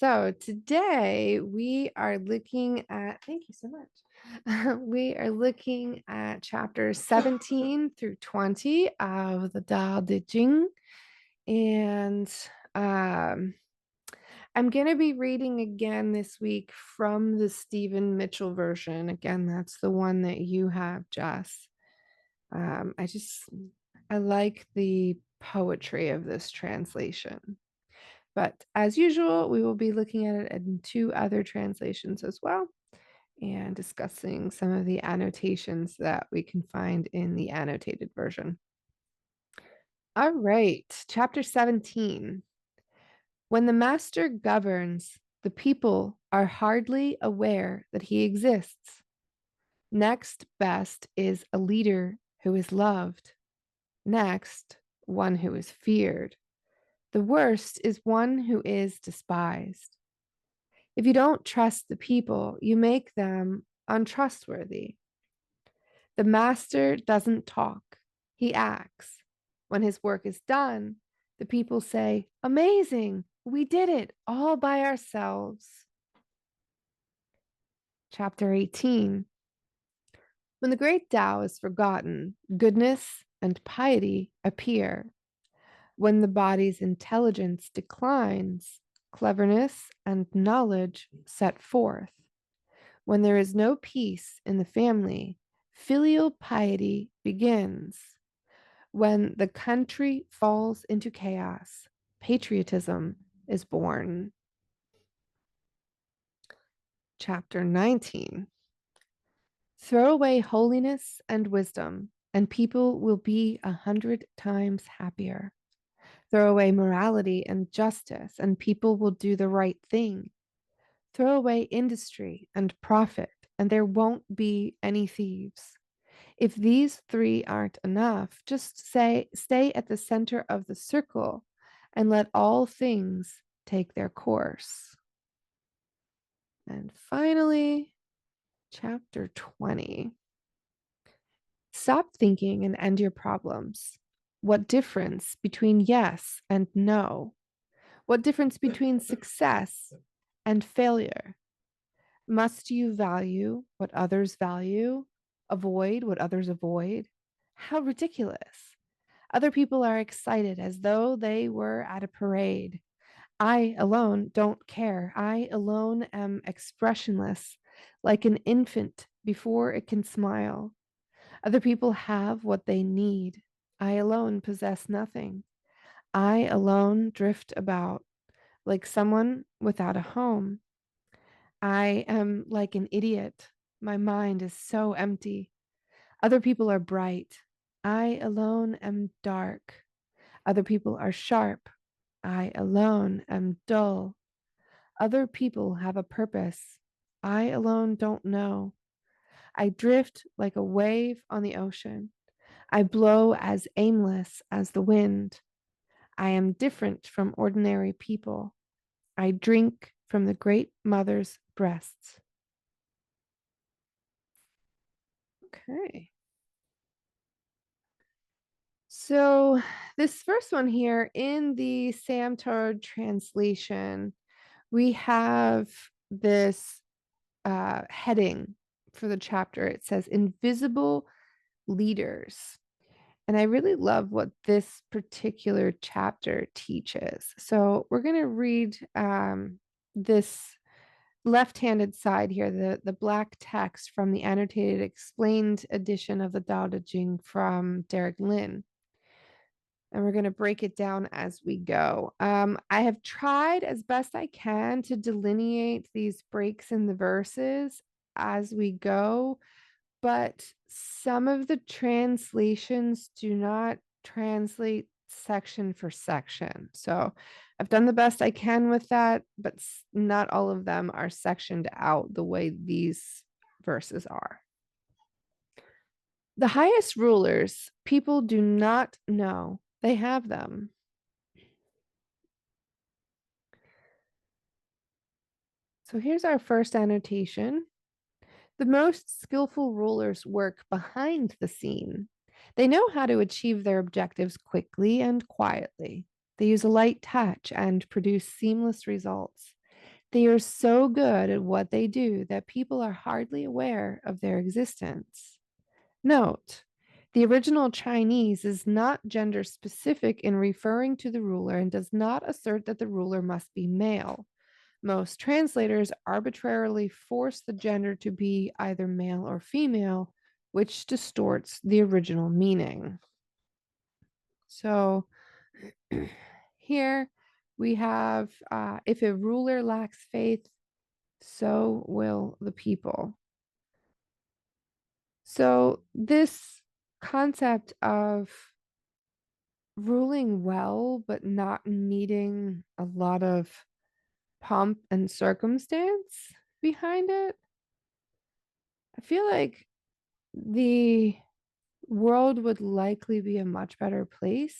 So today we are looking at, thank you so much. We are looking at chapters 17 through 20 of the Tao Te Ching. And um, I'm going to be reading again this week from the Stephen Mitchell version. Again, that's the one that you have, Jess. Um, I just, I like the poetry of this translation. But as usual, we will be looking at it in two other translations as well and discussing some of the annotations that we can find in the annotated version. All right, chapter 17. When the master governs, the people are hardly aware that he exists. Next best is a leader who is loved. Next, one who is feared. The worst is one who is despised. If you don't trust the people, you make them untrustworthy. The master doesn't talk, he acts. When his work is done, the people say, "Amazing, we did it all by ourselves." Chapter 18. When the great Tao is forgotten, goodness and piety appear. When the body's intelligence declines, cleverness and knowledge set forth. When there is no peace in the family, filial piety begins. When the country falls into chaos, patriotism is born. Chapter 19. Throw away holiness and wisdom, and people will be 100 times happier. Throw away morality and justice, and people will do the right thing. Throw away industry and profit, and there won't be any thieves. If these three aren't enough, just stay at the center of the circle and let all things take their course. And finally, chapter 20. Stop thinking and end your problems. What difference between yes and no? What difference between success and failure? Must you value what others value, avoid what others avoid? How ridiculous. Other people are excited as though they were at a parade. I alone don't care. I alone am expressionless, like an infant before it can smile. Other people have what they need. I alone possess nothing. I alone drift about like someone without a home. I am like an idiot. My mind is so empty. Other people are bright. I alone am dark. Other people are sharp. I alone am dull. Other people have a purpose. I alone don't know. I drift like a wave on the ocean. I blow as aimless as the wind. I am different from ordinary people. I drink from the great mother's breasts. Okay. So, this first one here in the Samtard translation, we have this heading for the chapter. It says Invisible Leaders. And I really love what this particular chapter teaches. So, we're going to read this left-handed side here, the black text from the annotated explained edition of the Tao Te Ching from Derek Lin. And we're going to break it down as we go. I have tried as best I can to delineate these breaks in the verses as we go, but some of the translations do not translate section for section. So I've done the best I can with that, but not all of them are sectioned out the way these verses are. The highest rulers, people do not know they have them. So here's our first annotation. The most skillful rulers work behind the scene. They know how to achieve their objectives quickly and quietly. They use a light touch and produce seamless results. They are so good at what they do that people are hardly aware of their existence. Note, the original Chinese is not gender specific in referring to the ruler and does not assert that the ruler must be male. Most translators arbitrarily force the gender to be either male or female, which distorts the original meaning. So here we have if a ruler lacks faith, so will the people. So, this concept of ruling well, but not needing a lot of pomp and circumstance behind it, I feel like the world would likely be a much better place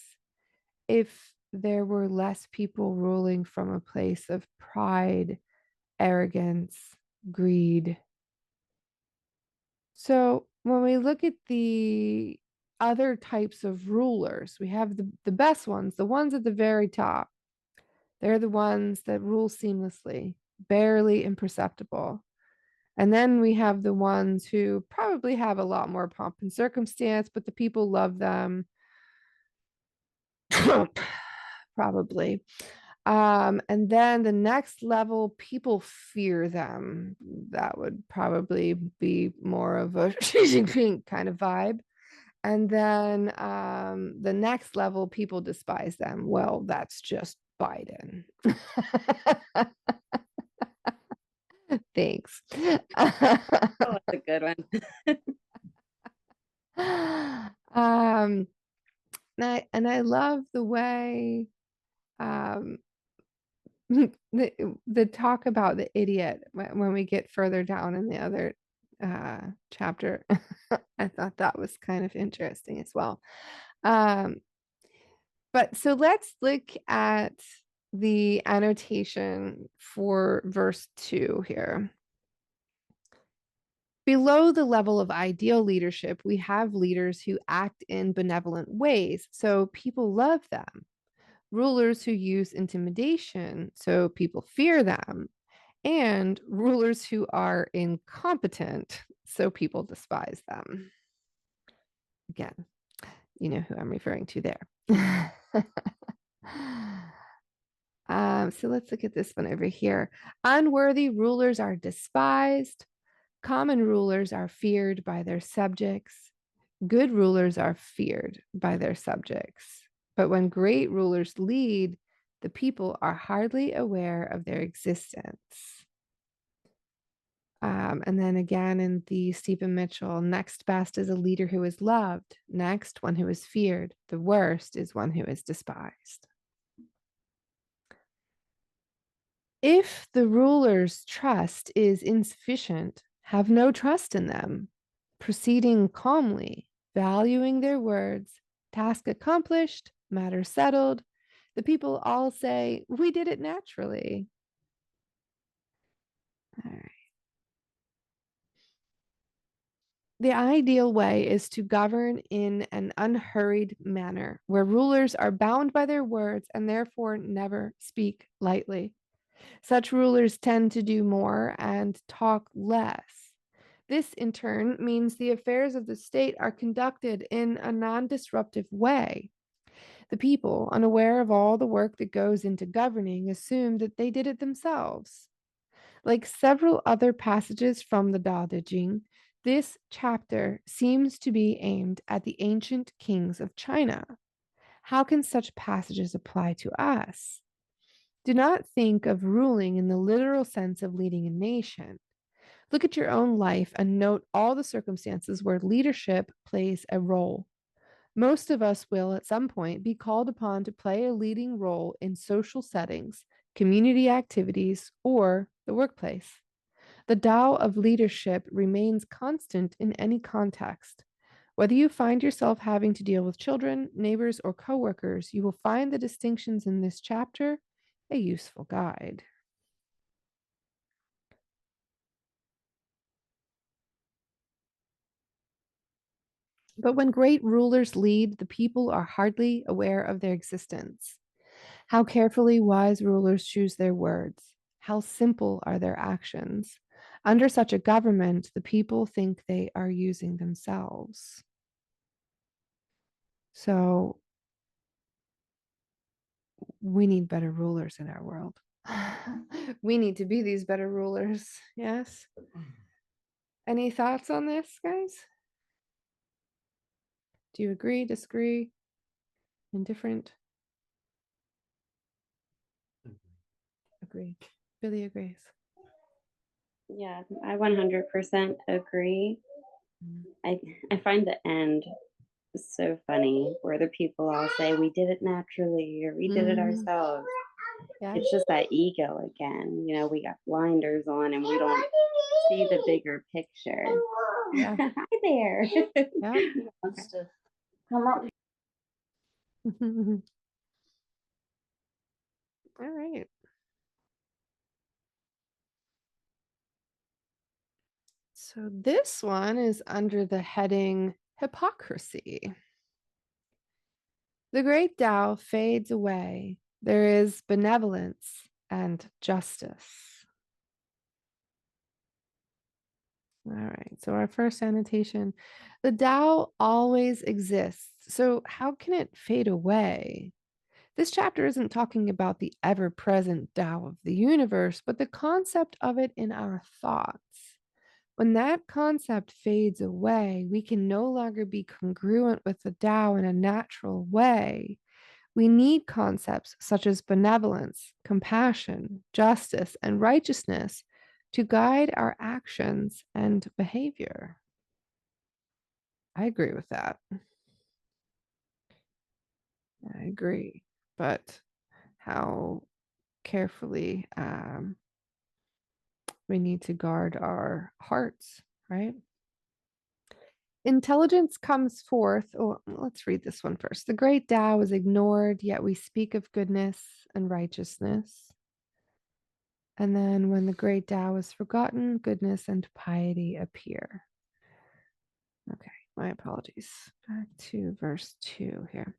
if there were less people ruling from a place of pride, arrogance, greed. So when we look at the other types of rulers, we have the best ones, the ones at the very top. They're the ones that rule seamlessly, barely imperceptible. And then we have the ones who probably have a lot more pomp and circumstance, but the people love them. Probably. And then the next level, people fear them. That would probably be more of a Xi Jinping kind of vibe. And then the next level, people despise them. Well, that's just Biden. Thanks. Oh, that's a good one. um, and I love the way um, the talk about the idiot when we get further down in the other chapter. I thought that was kind of interesting as well. Um, but so let's look at the annotation for verse 2 here. Below the level of ideal leadership, we have leaders who act in benevolent ways, so people love them. Rulers who use intimidation, so people fear them. And rulers who are incompetent, so people despise them. Again, you know who I'm referring to there. So let's look at this one over here. Unworthy rulers are despised. Common rulers are feared by their subjects. Good rulers are feared by their subjects. But when great rulers lead, the people are hardly aware of their existence. And then again in the Stephen Mitchell, next best is a leader who is loved. Next, one who is feared. The worst is one who is despised. If the ruler's trust is insufficient, have no trust in them, proceeding calmly, valuing their words, task accomplished, matter settled. The people all say, we did it naturally. All right. The ideal way is to govern in an unhurried manner, where rulers are bound by their words and therefore never speak lightly. Such rulers tend to do more and talk less. This, in turn, means the affairs of the state are conducted in a non disruptive way. The people, unaware of all the work that goes into governing, assume that they did it themselves. Like several other passages from the Tao Te Ching, this chapter seems to be aimed at the ancient kings of China. How can such passages apply to us? Do not think of ruling in the literal sense of leading a nation. Look at your own life and note all the circumstances where leadership plays a role. Most of us will, at some point, be called upon to play a leading role in social settings, community activities, or the workplace. The Tao of leadership remains constant in any context. Whether you find yourself having to deal with children, neighbors, or coworkers, you will find the distinctions in this chapter a useful guide. But when great rulers lead, the people are hardly aware of their existence. How carefully wise rulers choose their words. How simple are their actions? Under such a government, the people think they are using themselves. So we need better rulers in our world. We need to be these better rulers. Yes. Any thoughts on this, guys? Do you agree, disagree, indifferent? Agree. Billy agrees. Yeah, I 100% agree. Mm. I I find the end so funny where the people all say we did it naturally or we did it Mhm. ourselves. Yeah. It's just that ego again. We got blinders on and we don't see the bigger picture. Yeah. Hi there. Yeah. He wants to come up. All right. So this one is under the heading hypocrisy. The great Tao fades away. There is benevolence and justice. All right. So our first annotation, the Tao always exists. So how can it fade away? This chapter isn't talking about the ever present Tao of the universe, but the concept of it in our thoughts. When that concept fades away, we can no longer be congruent with the Tao in a natural way. We need concepts such as benevolence, compassion, justice, and righteousness to guide our actions and behavior. I agree with that. I agree. But how carefully we need to guard our hearts, right? Intelligence comes forth. Oh, let's read this one first. The great Tao is ignored, yet we speak of goodness and righteousness. And then when the great Tao is forgotten, goodness and piety appear. Okay, my apologies. Back to verse 2 here.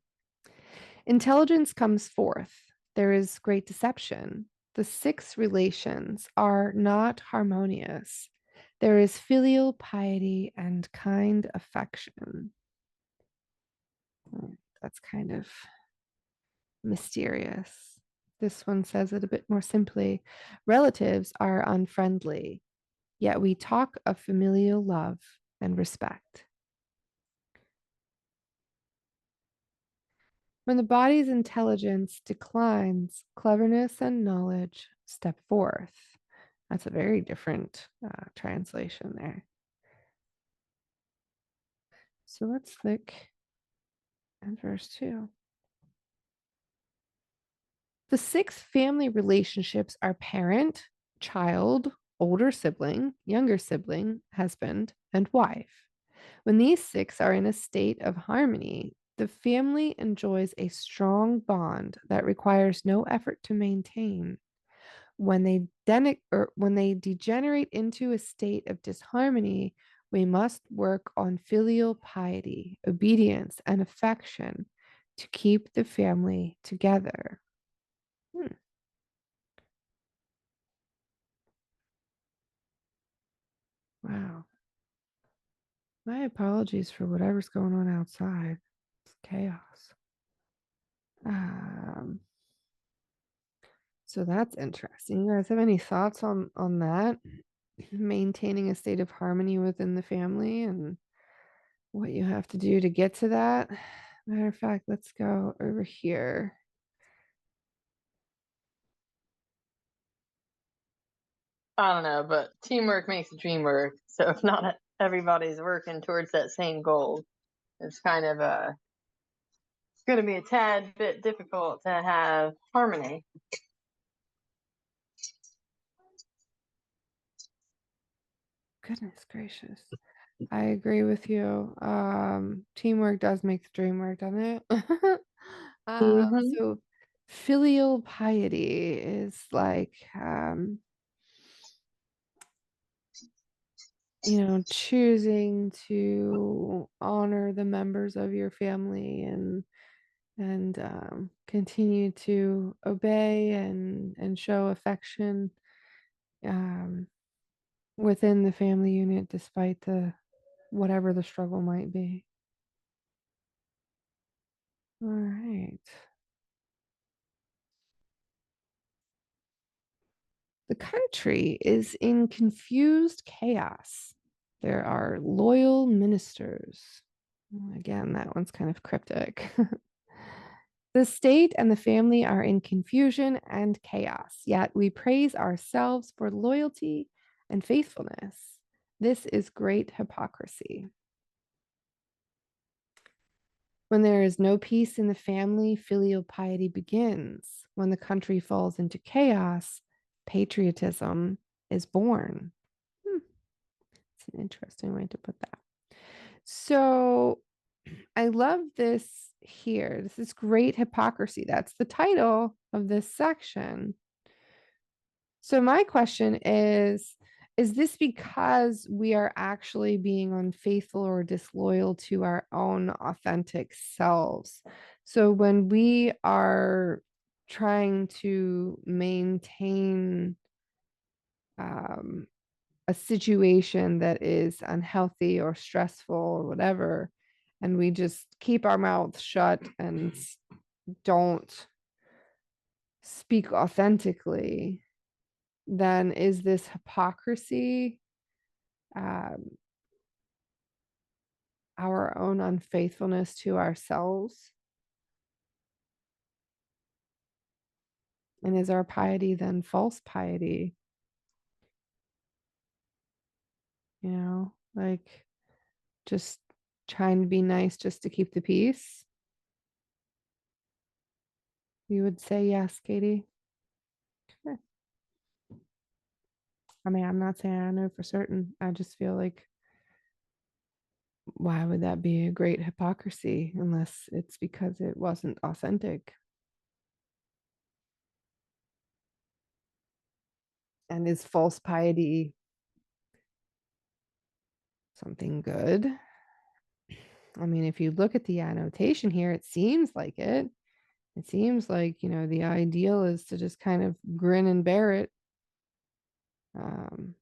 Intelligence comes forth. There is great deception. The six relations are not harmonious. There is filial piety and kind affection. That's kind of mysterious. This one says it a bit more simply. Relatives are unfriendly, yet we talk of familial love and respect. When the body's intelligence declines, cleverness and knowledge step forth. That's a very different translation there. So let's look at verse 2. The six family relationships are parent, child, older sibling, younger sibling, husband, and wife. When these six are in a state of harmony, the family enjoys a strong bond that requires no effort to maintain. When they degenerate into a state of disharmony, we must work on filial piety, obedience, and affection to keep the family together. Hmm. Wow. My apologies for whatever's going on outside. It's chaos. Um, so that's interesting. You guys have any thoughts on that? Maintaining a state of harmony within the family and what you have to do to get to that. Matter of fact, let's go over here. I don't know, but teamwork makes the dream work. So if not everybody's working towards that same goal, it's kind of going to be a tad bit difficult to have harmony. Goodness gracious. I agree with you. Teamwork does make the dream work, doesn't it? Mm-hmm. So filial piety is like choosing to honor the members of your family and continue to obey and show affection um, within the family unit, despite the whatever the struggle might be. All right. The country is in confused chaos. There are loyal ministers. Again, that one's kind of cryptic. The state and the family are in confusion and chaos, yet we praise ourselves for loyalty and faithfulness. This is great hypocrisy. When there is no peace in the family, filial piety begins. When the country falls into chaos, patriotism is born. It's an interesting way to put that. So I love this here. This is great hypocrisy. That's the title of this section. So my question is this because we are actually being unfaithful or disloyal to our own authentic selves? So when we are trying to maintain a situation that is unhealthy or stressful or whatever, and we just keep our mouths shut and don't speak authentically, then is this hypocrisy, um, our own unfaithfulness to ourselves? And is our piety then false piety? Like just trying to be nice just to keep the peace? You would say yes, Katie? Okay. I mean, I'm not saying I know for certain. I just feel like why would that be a great hypocrisy unless it's because it wasn't authentic? And is false piety something good? I mean, if you look at the annotation here, it seems like it. It seems like, the ideal is to just kind of grin and bear it. Um,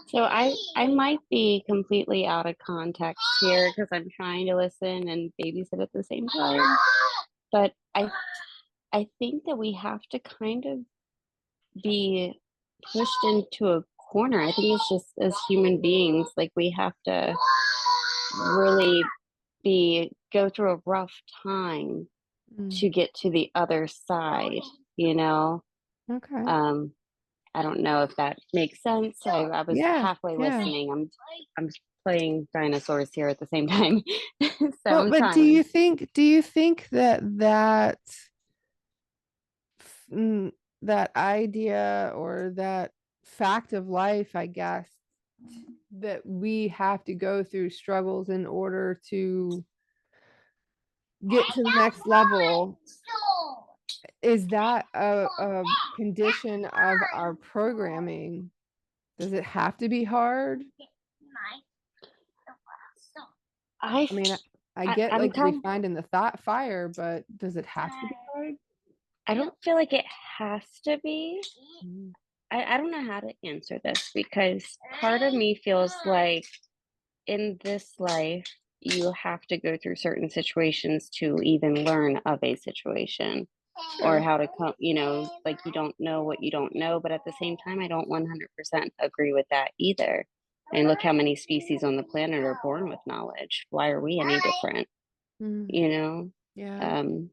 So I might be completely out of context here because I'm trying to listen and babysit at the same time. But I think that we have to kind of be pushed into a corner. I think it's just as human beings, like we have to really be go through a rough time mm, to get to the other side, you know? okay. Um, I don't know if that makes sense. I was Yeah, halfway yeah. listening. I'm playing dinosaurs here at the same time. So But I'm but do trying. you think mm, that idea or that fact of life, I guess, that we have to go through struggles in order to get to the next level, is that a condition of our programming? Does it have to be hard? I I mean, I I, get I'm like kind refined in the thought fire, but does it have to be hard? I don't feel like it has to be. Mm, I don't know how to answer this because part of me feels like in this life, you have to go through certain situations to even learn of a situation or sure. how to come, like you don't know what you don't know. But at the same time, I don't 100% agree with that either. And look how many species on the planet are born with knowledge. Why are we any different? Mm, You know? yeah, Um,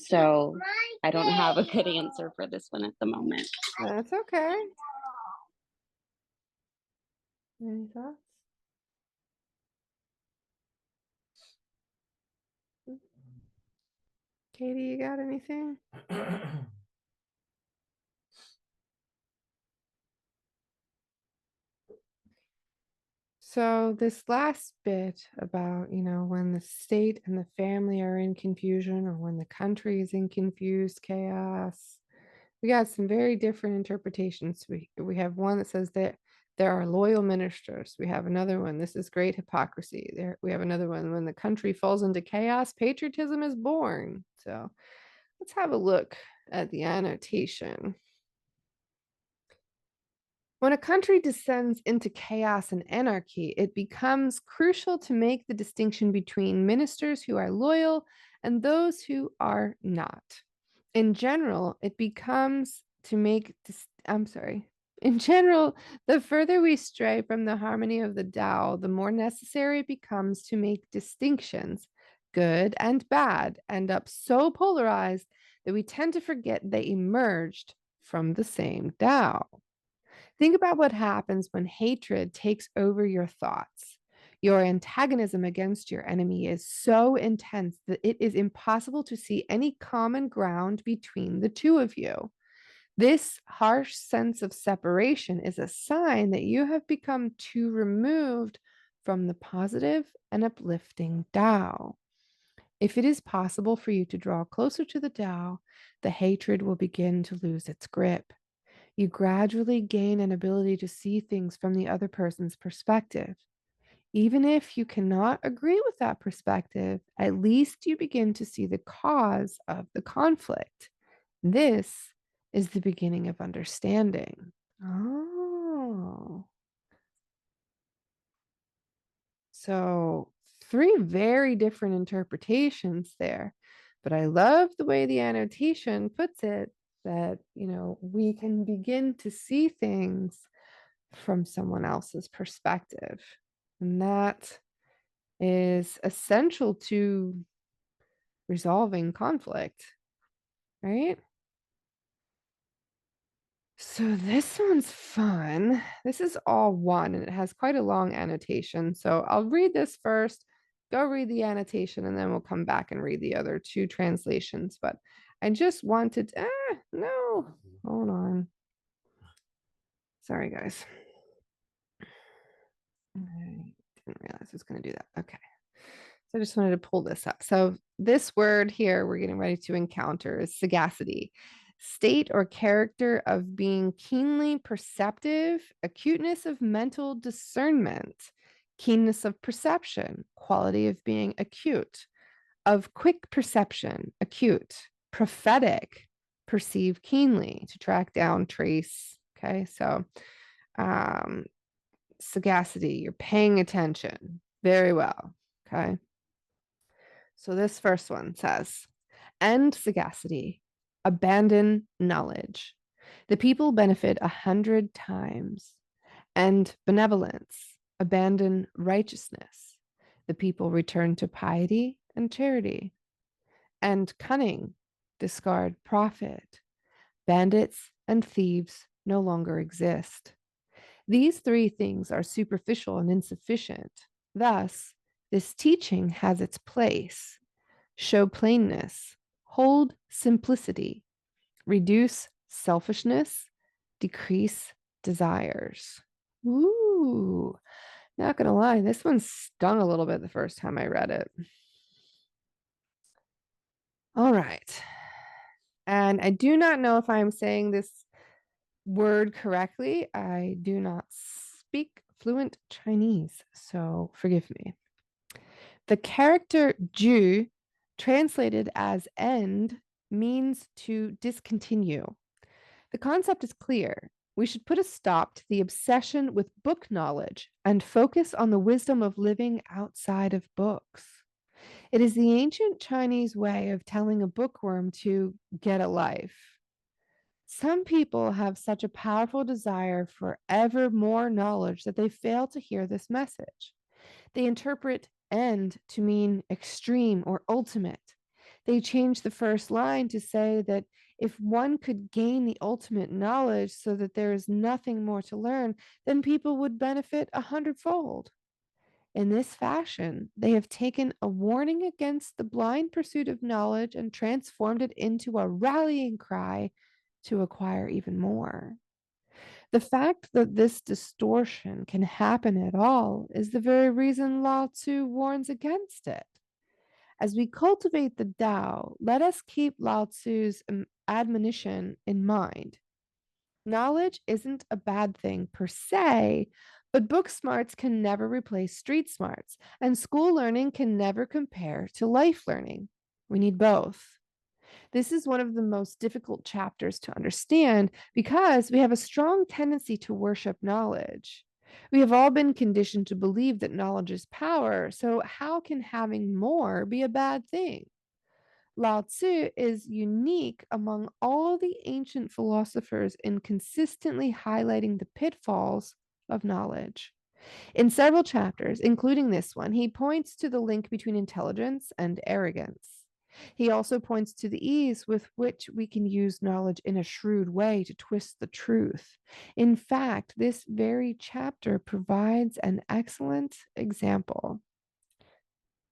so I don't have a good answer for this one at the moment. that's okay. Any thoughts? Katie, you got anything? So this last bit about, when the state and the family are in confusion or when the country is in confused chaos, we got some very different interpretations. We have one that says that There are loyal ministers. We have another one. This is great hypocrisy. There we have another one. When the country falls into chaos, patriotism is born. So let's have a look at the annotation. When a country descends into chaos and anarchy, it becomes crucial to make the distinction between ministers who are loyal and those who are not. In general, it becomes to make In general, the further we stray from the harmony of the Tao, the more necessary it becomes to make distinctions. Good and bad end up so polarized that we tend to forget they emerged from the same Tao. Think about what happens when hatred takes over your thoughts. Your antagonism against your enemy is so intense that it is impossible to see any common ground between the two of you. This harsh sense of separation is a sign that you have become too removed from the positive and uplifting Tao. If it is possible for you to draw closer to the Tao, the hatred will begin to lose its grip. You gradually gain an ability to see things from the other person's perspective. Even if you cannot agree with that perspective, at least you begin to see the cause of the conflict. This is the beginning of understanding. Oh. So, three very different interpretations there. But I love the way the annotation puts it that, we can begin to see things from someone else's perspective. And that is essential to resolving conflict, right? So this one's fun. This is all one and it has quite a long annotation. So I'll read this first, go read the annotation, and then we'll come back and read the other two translations. But I just wanted, no, hold on. Sorry, guys. I didn't realize I was going to do that. Okay. So I just wanted to pull this up. So this word here we're getting ready to encounter is sagacity, state or character of being keenly perceptive, acuteness of mental discernment, keenness of perception, quality of being acute, of quick perception, acute, prophetic, perceive keenly, to track down, trace. Okay, so sagacity, you're paying attention very well. Okay. So this first one says, end sagacity, abandon knowledge. The people benefit 100 times. And benevolence, abandon righteousness. The people return to piety and charity. And cunning, discard profit. Bandits and thieves no longer exist. These three things are superficial and insufficient. Thus, this teaching has its place. Show plainness, hold simplicity, reduce selfishness, decrease desires. Ooh, not gonna lie, this one stung a little bit the first time I read it. All right. And I do not know if I'm saying this word correctly. I do not speak fluent Chinese, so forgive me. The character ju, translated as end, means to discontinue. The concept is clear. We should put a stop to the obsession with book knowledge and focus on the wisdom of living outside of books. It is the ancient Chinese way of telling a bookworm to get a life. Some people have such a powerful desire for ever more knowledge that they fail to hear this message. They interpret end to mean extreme or ultimate. They change the first line to say that if one could gain the ultimate knowledge so that there is nothing more to learn, then people would benefit 100-fold. In this fashion, they have taken a warning against the blind pursuit of knowledge and transformed it into a rallying cry to acquire even more. The fact that this distortion can happen at all is the very reason Lao Tzu warns against it. As we cultivate the Tao, let us keep Lao Tzu's admonition in mind. Knowledge isn't a bad thing per se, but book smarts can never replace street smarts, and school learning can never compare to life learning. We need both. This is one of the most difficult chapters to understand because we have a strong tendency to worship knowledge. We have all been conditioned to believe that knowledge is power, so how can having more be a bad thing? Lao Tzu is unique among all the ancient philosophers in consistently highlighting the pitfalls of knowledge. In several chapters, including this one, he points to the link between intelligence and arrogance. He also points to the ease with which we can use knowledge in a shrewd way to twist the truth. In fact, this very chapter provides an excellent example.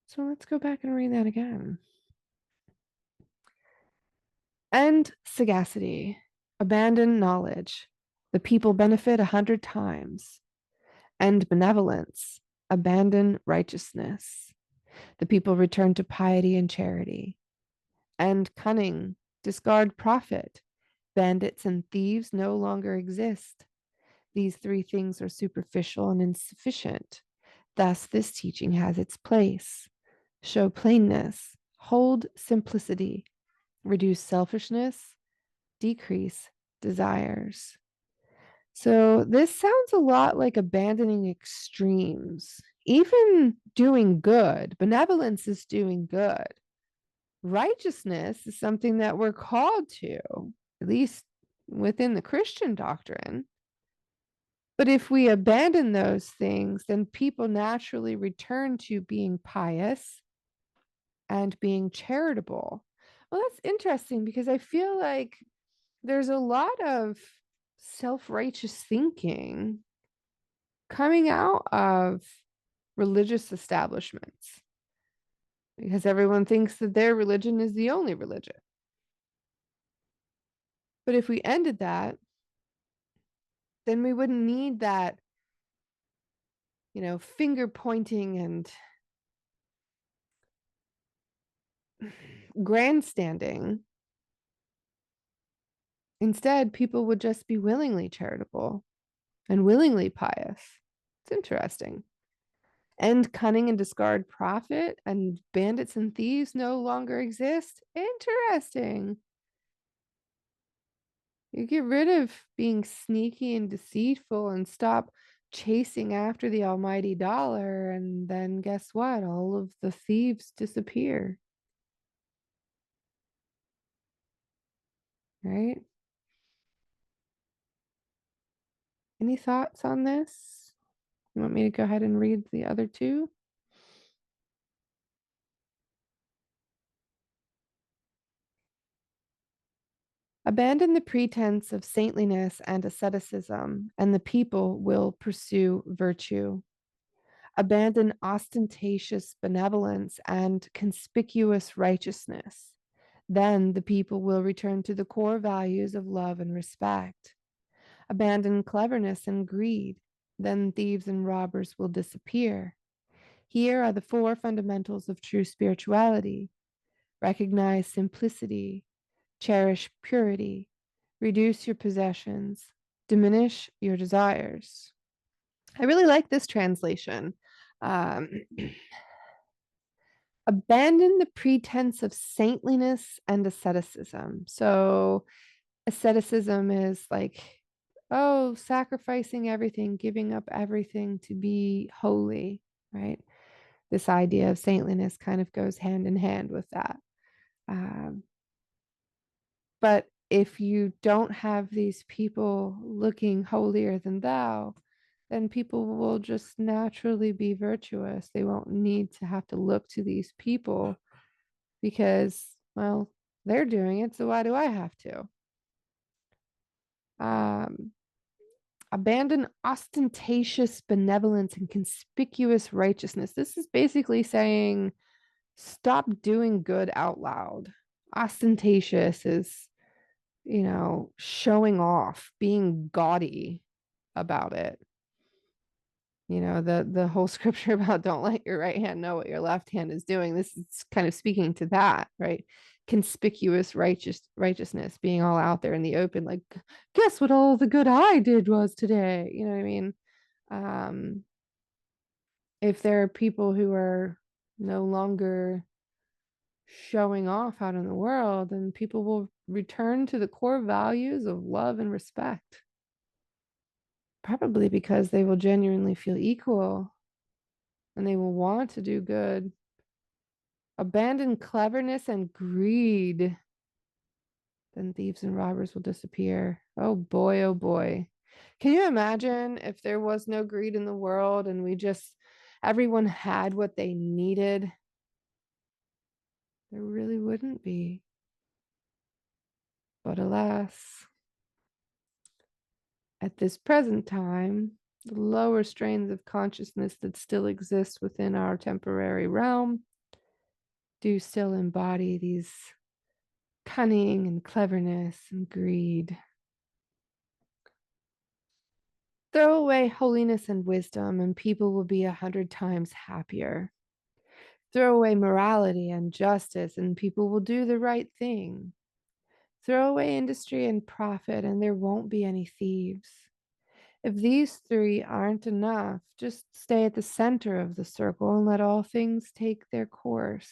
So let's go back and read that again. And sagacity, abandon knowledge. The people benefit 100 times. And benevolence, abandon righteousness. The people return to piety and charity. And cunning, discard profit. Bandits and thieves no longer exist. These three things are superficial and insufficient. Thus, this teaching has its place. Show plainness, hold simplicity, reduce selfishness, decrease desires. So this sounds a lot like abandoning extremes. Even doing good, benevolence is doing good. Righteousness is something that we're called to, at least within the Christian doctrine. But if we abandon those things, then people naturally return to being pious and being charitable. Well, that's interesting because I feel like there's a lot of self-righteous thinking coming out of religious establishments because everyone thinks that their religion is the only religion. But if we ended that, then we wouldn't need that, finger pointing and grandstanding. Instead, people would just be willingly charitable and willingly pious. It's interesting. End cunning and discard profit, and bandits and thieves no longer exist. Interesting. You get rid of being sneaky and deceitful and stop chasing after the almighty dollar, and then guess what? All of the thieves disappear. Right? Any thoughts on this? You want me to go ahead and read the other two? Abandon the pretense of saintliness and asceticism, and the people will pursue virtue. Abandon ostentatious benevolence and conspicuous righteousness. Then the people will return to the core values of love and respect. Abandon cleverness and greed. Then thieves and robbers will disappear. Here are the four fundamentals of true spirituality. Recognize simplicity, cherish purity, reduce your possessions, diminish your desires. I really like this translation. Abandon the pretense of saintliness and asceticism. So, asceticism is like, oh, sacrificing everything, giving up everything to be holy, right? This idea of saintliness kind of goes hand in hand with that. But if you don't have these people looking holier than thou, then people will just naturally be virtuous. They won't need to have to look to these people because, well, they're doing it, so why do I have to? Abandon ostentatious benevolence and conspicuous righteousness. This is basically saying stop doing good out loud. Ostentatious is, showing off, being gaudy about it. The whole scripture about don't let your right hand know what your left hand is doing. This is kind of speaking to that, right? conspicuous righteousness being all out there in the open, like, guess what all the good I did was today. You know what I mean? If there are people who are no longer showing off out in the world, then people will return to the core values of love and respect. Probably because they will genuinely feel equal and they will want to do good. Abandon cleverness and greed, then thieves and robbers will disappear. Oh boy, oh boy. Can you imagine if there was no greed in the world and everyone had what they needed? There really wouldn't be. But alas, at this present time, the lower strains of consciousness that still exist within our temporary realm do still embody these cunning and cleverness and greed. Throw away holiness and wisdom, and people will be 100 times happier. Throw away morality and justice, and people will do the right thing. Throw away industry and profit, and there won't be any thieves. If these three aren't enough, just stay at the center of the circle and let all things take their course.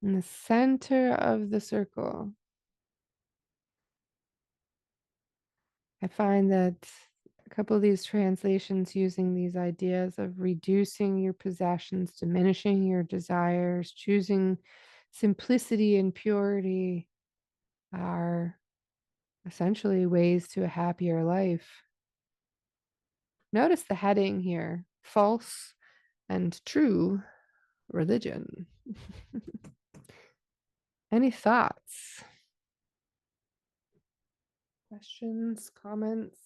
In the center of the circle, I find that a couple of these translations using these ideas of reducing your possessions, diminishing your desires, choosing simplicity and purity are essentially ways to a happier life. Notice the heading here: false and true religion. Any thoughts? Questions, comments?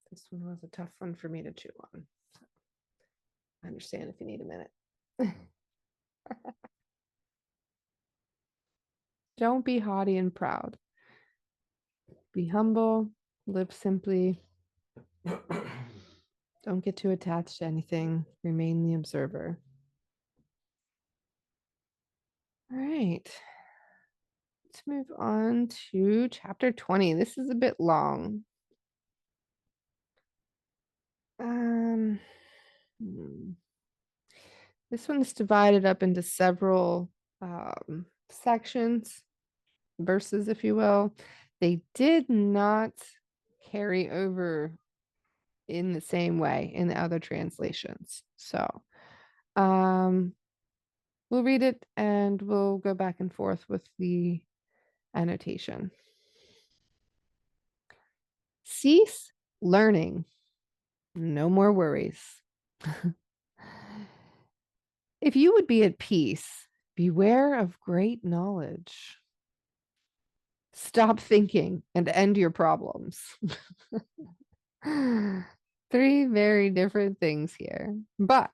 This one was a tough one for me to chew on. So I understand if you need a minute. Don't be haughty and proud. Be humble, live simply. Don't get too attached to anything. Remain the observer. All right. Let's move on to chapter 20. This is a bit long. This one's divided up into several sections, verses, if you will. They did not carry over in the same way in the other translations. So we'll read it and we'll go back and forth with the annotation. Cease learning. No more worries. If you would be at peace, beware of great knowledge. Stop thinking and end your problems. Three very different things here. But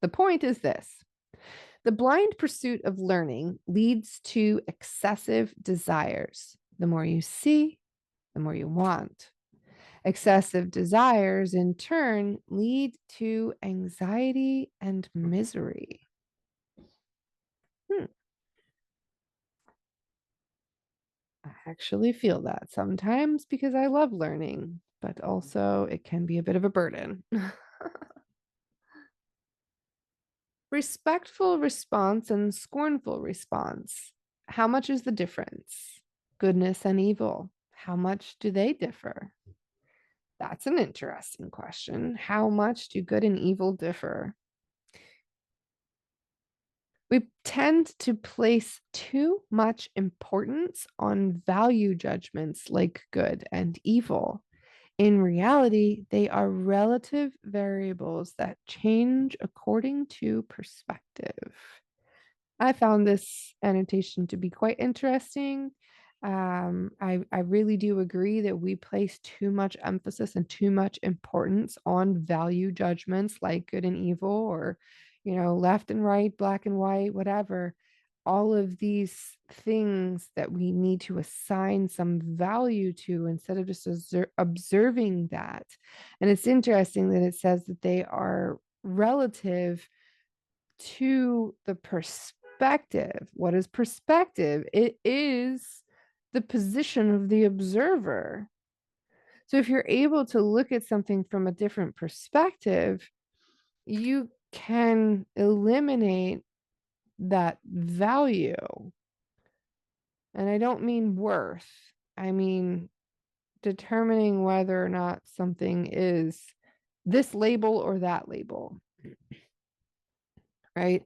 the point is this: the blind pursuit of learning leads to excessive desires. The more you see, the more you want. Excessive desires, in turn, lead to anxiety and misery. I actually feel that sometimes because I love learning, but also it can be a bit of a burden. Respectful response and scornful response. How much is the difference? Goodness and evil. How much do they differ? That's an interesting question. How much do good and evil differ? We tend to place too much importance on value judgments like good and evil. In reality, they are relative variables that change according to perspective. I found this annotation to be quite interesting. I really do agree that we place too much emphasis and too much importance on value judgments like good and evil, or, left and right, black and white, whatever. All of these things that we need to assign some value to instead of just observing that. And it's interesting that it says that they are relative to the perspective. What is perspective? It is the position of the observer. So if you're able to look at something from a different perspective, you can eliminate that value. And I don't mean worth, I mean determining whether or not something is this label or that label, right?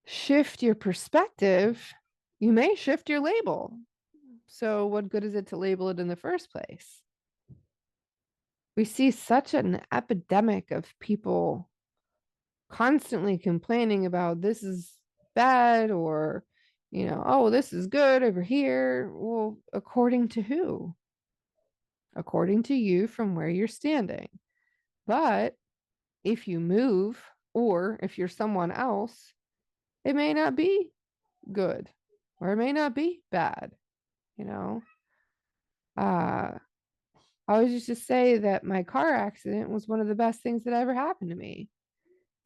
Shift your perspective, you may shift your label. So, what good is it to label it in the first place? We see such an epidemic of people constantly complaining about this is bad or, oh, this is good over here. Well, according to who? According to you from where you're standing. But if you move or if you're someone else, it may not be good or it may not be bad, you know. I always used to say that my car accident was one of the best things that ever happened to me.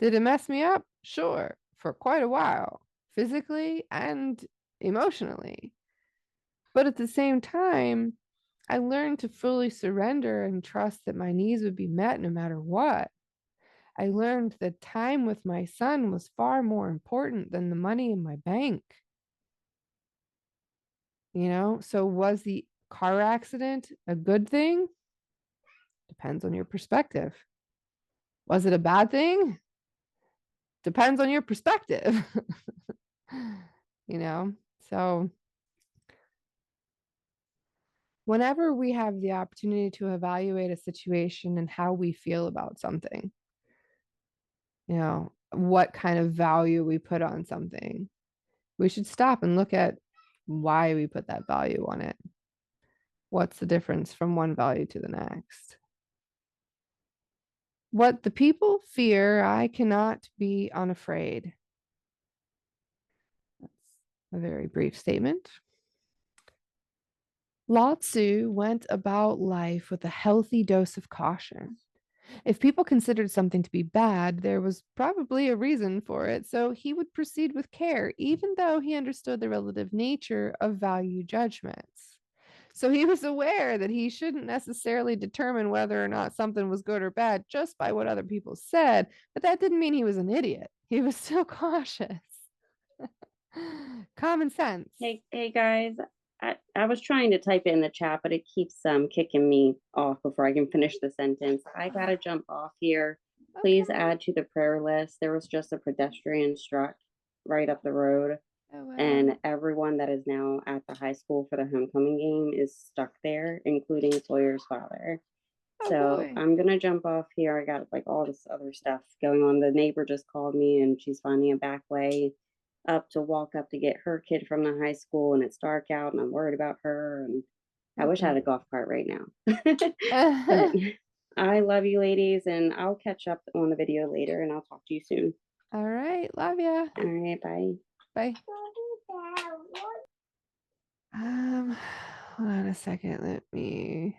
Did it mess me up? Sure, for quite a while, physically and emotionally. But at the same time, I learned to fully surrender and trust that my needs would be met no matter what. I learned that time with my son was far more important than the money in my bank. So was the car accident a good thing? Depends on your perspective. Was it a bad thing? Depends on your perspective. So whenever we have the opportunity to evaluate a situation and how we feel about something, what kind of value we put on something, we should stop and look at why we put that value on it. What's the difference from one value to the next? What the people fear, I cannot be unafraid. That's a very brief statement. Lao Tzu went about life with a healthy dose of caution. If people considered something to be bad, there was probably a reason for it, so he would proceed with care, even though he understood the relative nature of value judgments. So he was aware that he shouldn't necessarily determine whether or not something was good or bad just by what other people said, but that didn't mean he was an idiot. He was still cautious. Common sense. Hey guys, I was trying to type it in the chat, but it keeps kicking me off before I can finish the sentence. I gotta jump off here. Please Okay. add to the prayer list. There was just a pedestrian struck right up the road, Oh, wow. and everyone that is now at the high school for the homecoming game is stuck there, including Sawyer's father. Oh, So boy. I'm gonna jump off here. I got like all this other stuff going on. The neighbor just called me and she's finding a back way up to walk up to get her kid from the high school, and it's dark out and I'm worried about her, and I wish I had a golf cart right now. But I love you ladies, and I'll catch up on the video later and I'll talk to you soon. All right. Love ya. All right, bye. Bye. Hold on a second. Let me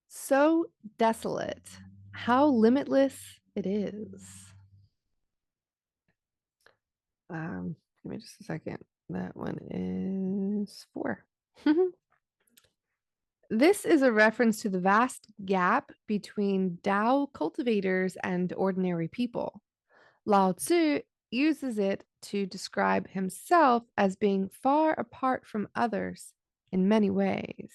so desolate, how limitless it is. Give me just a second. That one is 4. This is a reference to the vast gap between Tao cultivators and ordinary people. Lao Tzu uses it to describe himself as being far apart from others in many ways.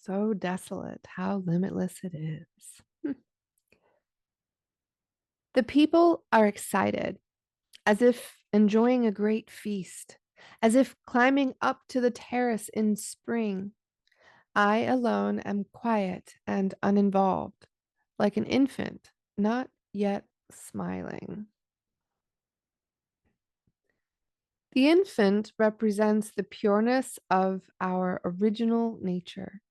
So desolate, how limitless it is. The people are excited, as if enjoying a great feast, as if climbing up to the terrace in spring. I alone am quiet and uninvolved, like an infant, not yet smiling. The infant represents the pureness of our original nature.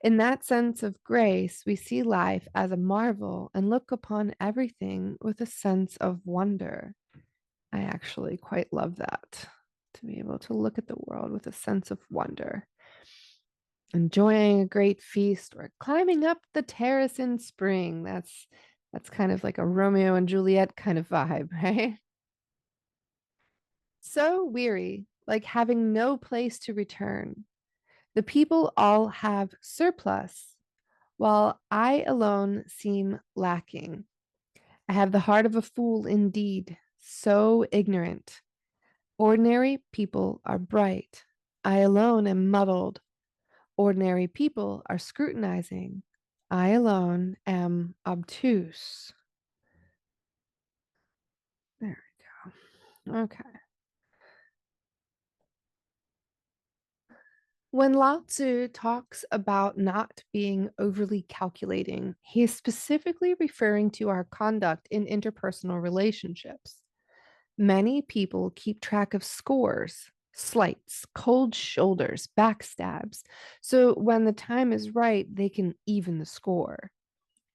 In that sense of grace, we see life as a marvel and look upon everything with a sense of wonder. I actually quite love that, to be able to look at the world with a sense of wonder. enjoying a great feast, or climbing up the terrace in spring. That's kind of like a Romeo and Juliet kind of vibe, right? So weary, like having no place to return. The people all have surplus, while I alone seem lacking. I have the heart of a fool indeed, so ignorant. Ordinary people are bright. I alone am muddled. Ordinary people are scrutinizing. I alone am obtuse. There we go. Okay. When Lao Tzu talks about not being overly calculating, he is specifically referring to our conduct in interpersonal relationships. Many people keep track of scores, slights, cold shoulders, backstabs, so when the time is right, they can even the score.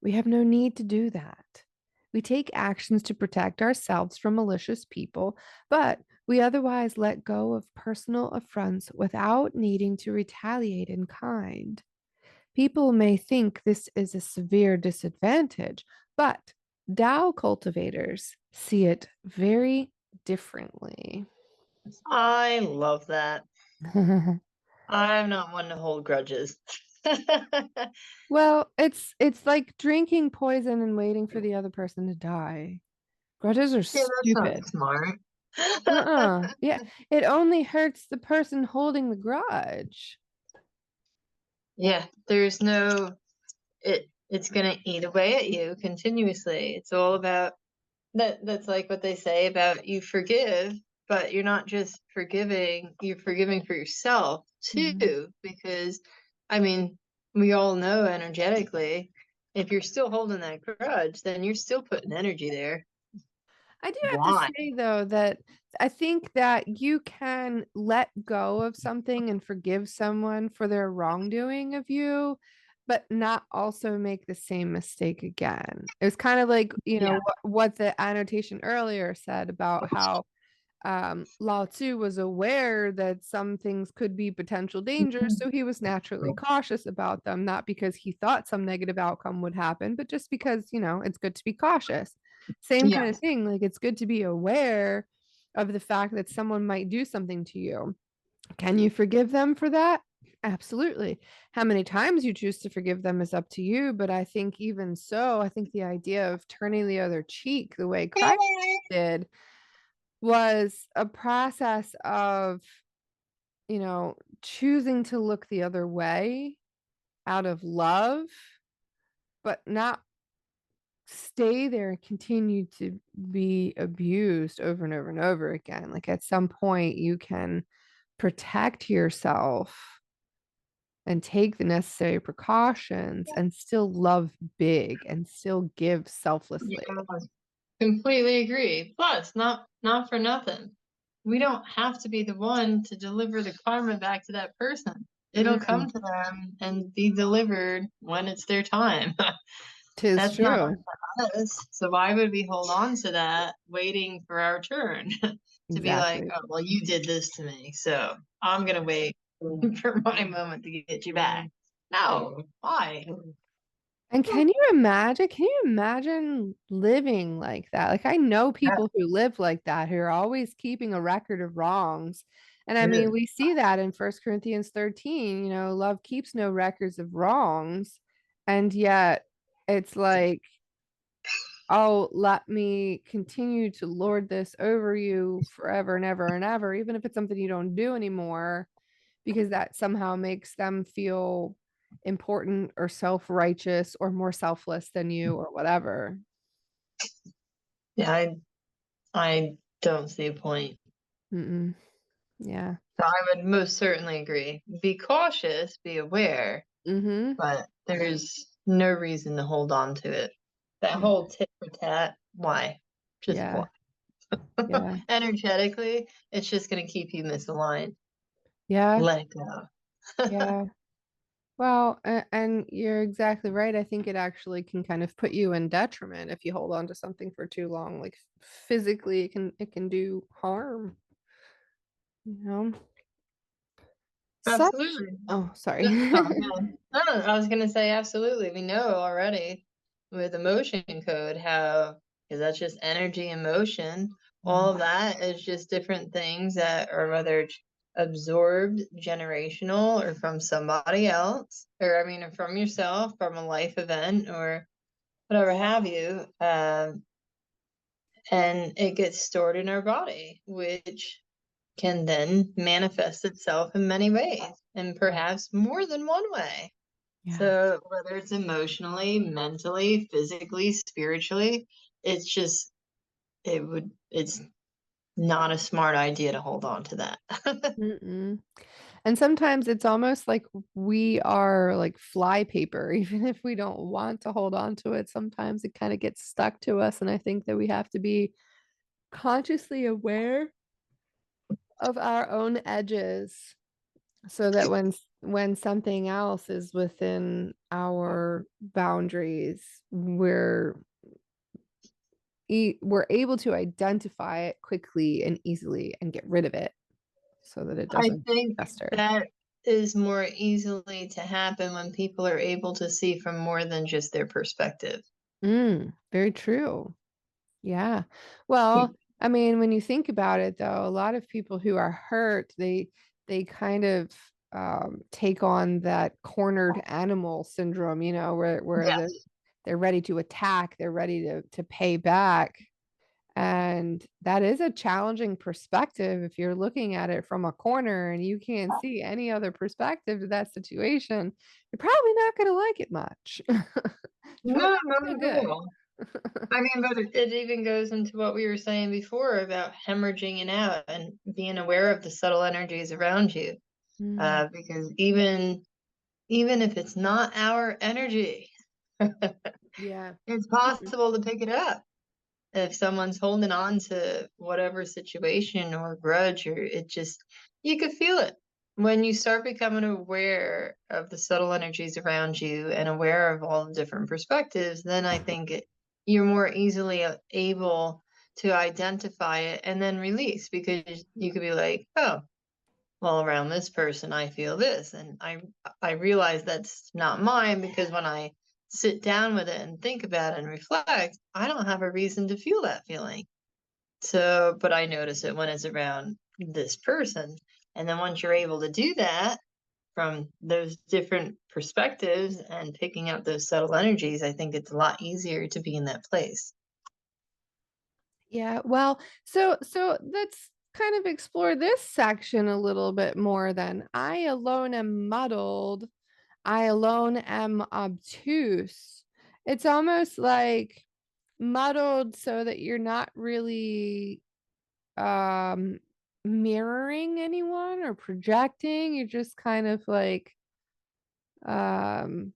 We have no need to do that. We take actions to protect ourselves from malicious people, but we otherwise let go of personal affronts without needing to retaliate in kind. People may think this is a severe disadvantage, but Tao cultivators see it very differently. I love that. I'm not one to hold grudges. Yeah, Well, it's like drinking poison and waiting for the other person to die. Grudges are that's not stupid. smart. Yeah, it only hurts the person holding the grudge. Yeah, there's no it's gonna eat away at you continuously. It's all about that's like what they say about you forgive, but you're not just forgiving, you're forgiving for yourself Mhm. too, because I mean, we all know energetically, if you're still holding that grudge, then you're still putting energy there. I do have to Why? say though that I think that you can let go of something and forgive someone for their wrongdoing of you, but not also make the same mistake again. It was kind of like, Yeah. what the annotation earlier said about how Lao Tzu was aware that some things could be potential dangers, so he was naturally cautious about them, not because he thought some negative outcome would happen, but just because, it's good to be cautious. Same kind Yeah. of thing. Like it's good to be aware of the fact that someone might do something to you. Can you forgive them for that? Absolutely. How many times you choose to forgive them is up to you. But I think, even so, I think the idea of turning the other cheek the way Christ did was a process of, choosing to look the other way out of love, but not stay there and continue to be abused over and over and over again. Like at some point, you can protect yourself and take the necessary precautions and still love big and still give selflessly. Yeah. Completely agree. Plus, not for nothing. We don't have to be the one to deliver the karma back to that person. It'll Mm, come to them and be delivered when it's their time. 'tis That's not true. up to us. So why would we hold on to that, waiting for our turn to be like, Exactly. oh, well, you did this to me, so I'm gonna wait for my moment to get you back. No, why? And can you imagine living like that? Like I know people who live like that who are always keeping a record of wrongs. And I mean, Yeah. we see that in First Corinthians 13, love keeps no records of wrongs. And yet it's like, oh, let me continue to lord this over you forever and ever and ever, even if it's something you don't do anymore, because that somehow makes them feel important or self-righteous or more selfless than you or whatever. Yeah, I don't see a point. Mm-mm. Yeah. So I would most certainly agree. Be cautious, be aware, Mm-hmm. but there's no reason to hold on to it. That Yeah. whole tit for tat, why? Just why? Yeah. Yeah. Energetically, it's just going to keep you misaligned. Yeah. Let it go. Yeah. Well, and you're exactly right. I think it actually can kind of put you in detriment if you hold on to something for too long. Like physically, it can do harm, you know? Such Absolutely. Oh, sorry. No, oh, man. No, I was gonna say absolutely. We know already with emotion code how, because that's just energy and motion. All of that is just different things that are whether it's absorbed generational or from somebody else, or I mean, or from yourself, from a life event or whatever have you. And it gets stored in our body, which can then manifest itself in many ways, and perhaps more than one way. Yeah. So whether it's emotionally, mentally, physically, spiritually, it's just it's not a smart idea to hold on to that. Mm-mm. And sometimes it's almost like we are like fly paper, even if we don't want to hold on to it. Sometimes it kind of gets stuck to us. And I think that we have to be consciously aware of our own edges so that when something else is within our boundaries, we're able to identify it quickly and easily and get rid of it so that it I doesn't think fester. that is more easily to happen when people are able to see from more than just their perspective. Very true. Yeah. Well, I mean, when you think about it, though, a lot of people who are hurt, they kind of take on that cornered animal syndrome, where Yes. they're ready to attack, they're ready to pay back. And that is a challenging perspective if you're looking at it from a corner and you can't see any other perspective to that situation. You're probably not going to like it much. It's probably No, not not so at good. all. I mean, but it even goes into what we were saying before about hemorrhaging it out and being aware of the subtle energies around you. Mm, Because even if it's not our energy, yeah. it's possible to pick it up. If someone's holding on to whatever situation or grudge, or it just, you could feel it. When you start becoming aware of the subtle energies around you and aware of all the different perspectives, then I think you're more easily able to identify it and then release, because you could be like, oh, well, around this person I feel this, and I realize that's not mine, because when I sit down with it and think about it and reflect, I don't have a reason to feel that feeling. So, but I notice it when it's around this person. And then once you're able to do that from those different perspectives and picking up those subtle energies, I think it's a lot easier to be in that place. Yeah, well, so let's kind of explore this section a little bit more then. I alone am muddled. I alone am obtuse. It's almost like muddled so that you're not really um mirroring anyone or projecting. You're just kind of like um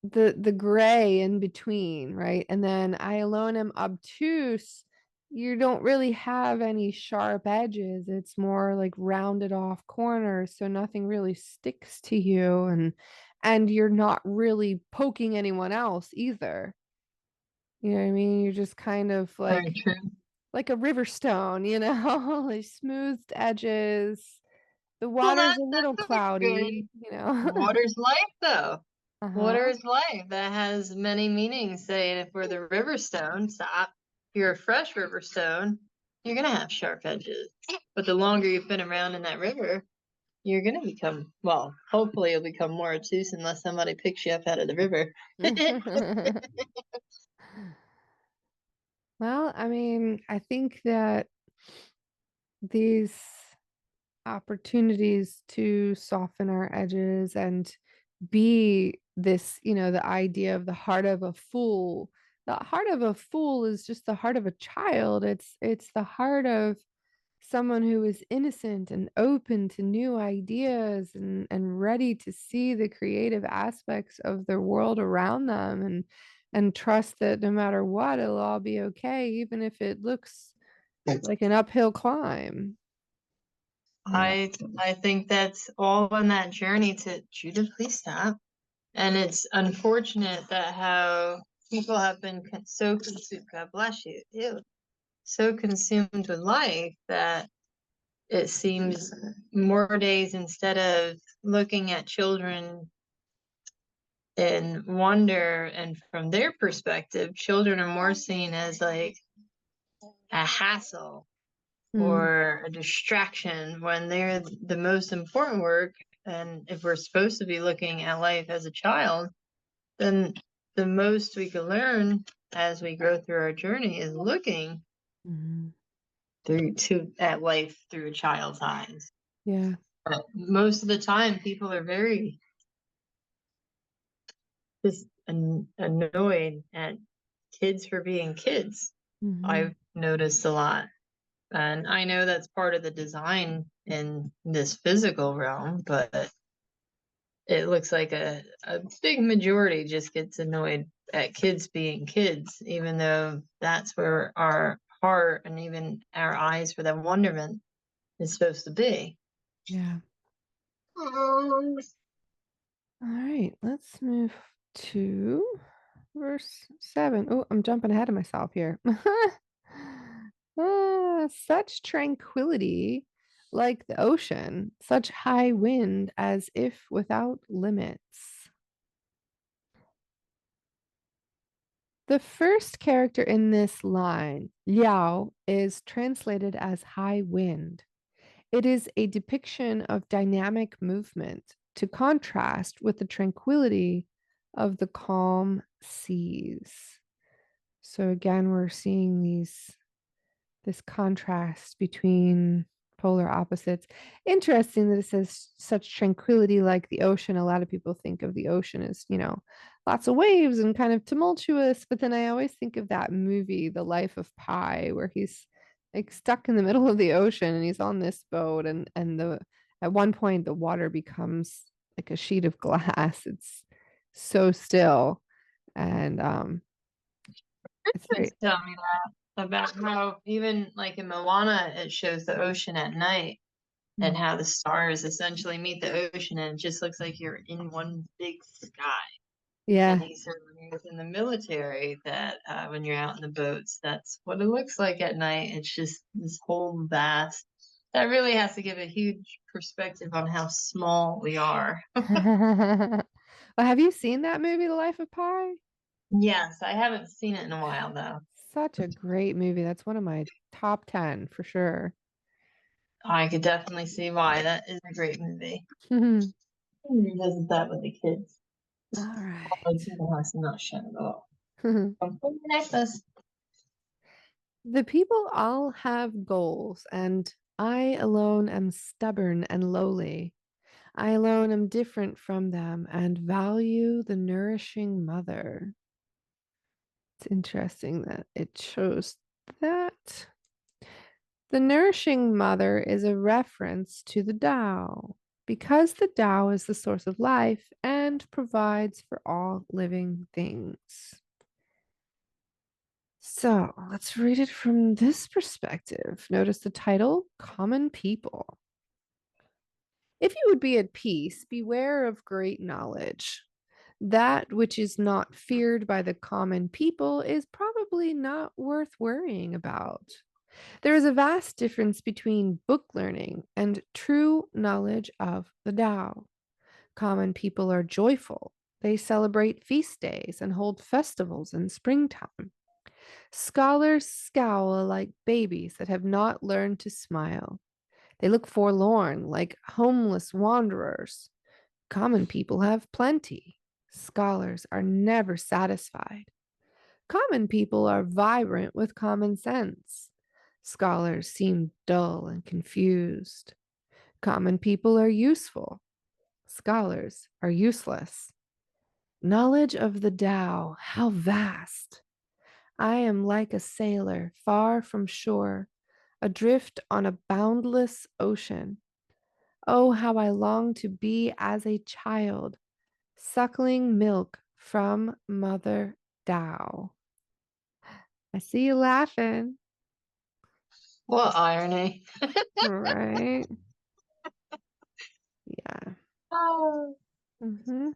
the gray in between, right? And then I alone am obtuse. You don't really have any sharp edges. It's more like rounded off corners, so nothing really sticks to you, and you're not really poking anyone else either. You know what I mean? You're just kind of Very like true. like a river stone, like smoothed edges. The Well, water's a little that's a good. cloudy. Water's life, though. Water Uh-huh. is life. That has many meanings. Saying if we're the river stone, stop. If you're a fresh river stone, you're gonna have sharp edges. But the longer you've been around in that river, you're gonna become, well, hopefully you'll become more obtuse unless somebody picks you up out of the river. Well, I mean, I think that these opportunities to soften our edges and be this, the idea of the heart of a fool. The heart of a fool is just the heart of a child. It's the heart of someone who is innocent and open to new ideas and ready to see the creative aspects of their world around them and trust that no matter what, it'll all be okay, even if it looks like an uphill climb. Yeah. I think that's all on that journey to Judah, please stop. And it's unfortunate that how people have been so consumed, God bless you, ew, so consumed with life that it seems more days, instead of looking at children in wonder and from their perspective, children are more seen as like a hassle Mm, or a distraction when they're the most important work. And if we're supposed to be looking at life as a child, then the most we can learn as we go through our journey is looking mhm. through to at life through a child's eyes. Yeah. But most of the time, people are very just annoyed at kids for being kids. Mhm. I've noticed a lot. And I know that's part of the design in this physical realm, but it looks like a big majority just gets annoyed at kids being kids, even though that's where our heart and even our eyes for that wonderment is supposed to be. Yeah. All right, let's move to verse 7. Oh, I'm jumping ahead of myself here. Such tranquility like the ocean, such high wind as if without limits. The first character in this line, Liao, is translated as high wind. It is a depiction of dynamic movement to contrast with the tranquility of the calm seas. So again, we're seeing this contrast between polar opposites. Interesting that it says such tranquility like the ocean. A lot of people think of the ocean as, lots of waves and kind of tumultuous, but then I always think of that movie, The Life of Pi, where he's like stuck in the middle of the ocean and he's on this boat and the at one point the water becomes like a sheet of glass. It's so still and it's Kids very tell me that about how even like in Moana, it shows the ocean at night and mm, how the stars essentially meet the ocean, and it just looks like you're in one big sky. And yeah. he said when he was in the military that when you're out in the boats, that's what it looks like at night. It's just this whole vast. That really has to give a huge perspective on how small we are. Well, have you seen that movie, The Life of Pi? Yes, I haven't seen it in a while though. Such a great movie. That's one of my top 10 for sure. I could definitely see why. That is a great movie. All Revisit that with the kids. Like right. people has to not shut it off. Don't put your necklace. The people all have goals, and I alone am stubborn and lowly. I alone am different from them and value the nourishing mother. It's interesting that it shows that. The nourishing mother is a reference to the Tao, because the Tao is the source of life and provides for all living things. So let's read it from this perspective. Notice the title Common People. If you would be at peace, beware of great knowledge. That which is not feared by the common people is probably not worth worrying about. There is a vast difference between book learning and true knowledge of the Tao. Common people are joyful. They celebrate feast days and hold festivals in springtime. Scholars scowl like babies that have not learned to smile. They look forlorn like homeless wanderers. Common people have plenty. Scholars are never satisfied. Common people are vibrant with common sense. Scholars seem dull and confused. Common people are useful. Scholars are useless. Knowledge of the Tao, how vast! I am like a sailor far from shore, adrift on a boundless ocean. Oh, how I long to be as a child, suckling milk from Mother Tao. I see you laughing. What irony. Right? Yeah. Oh. Hmm.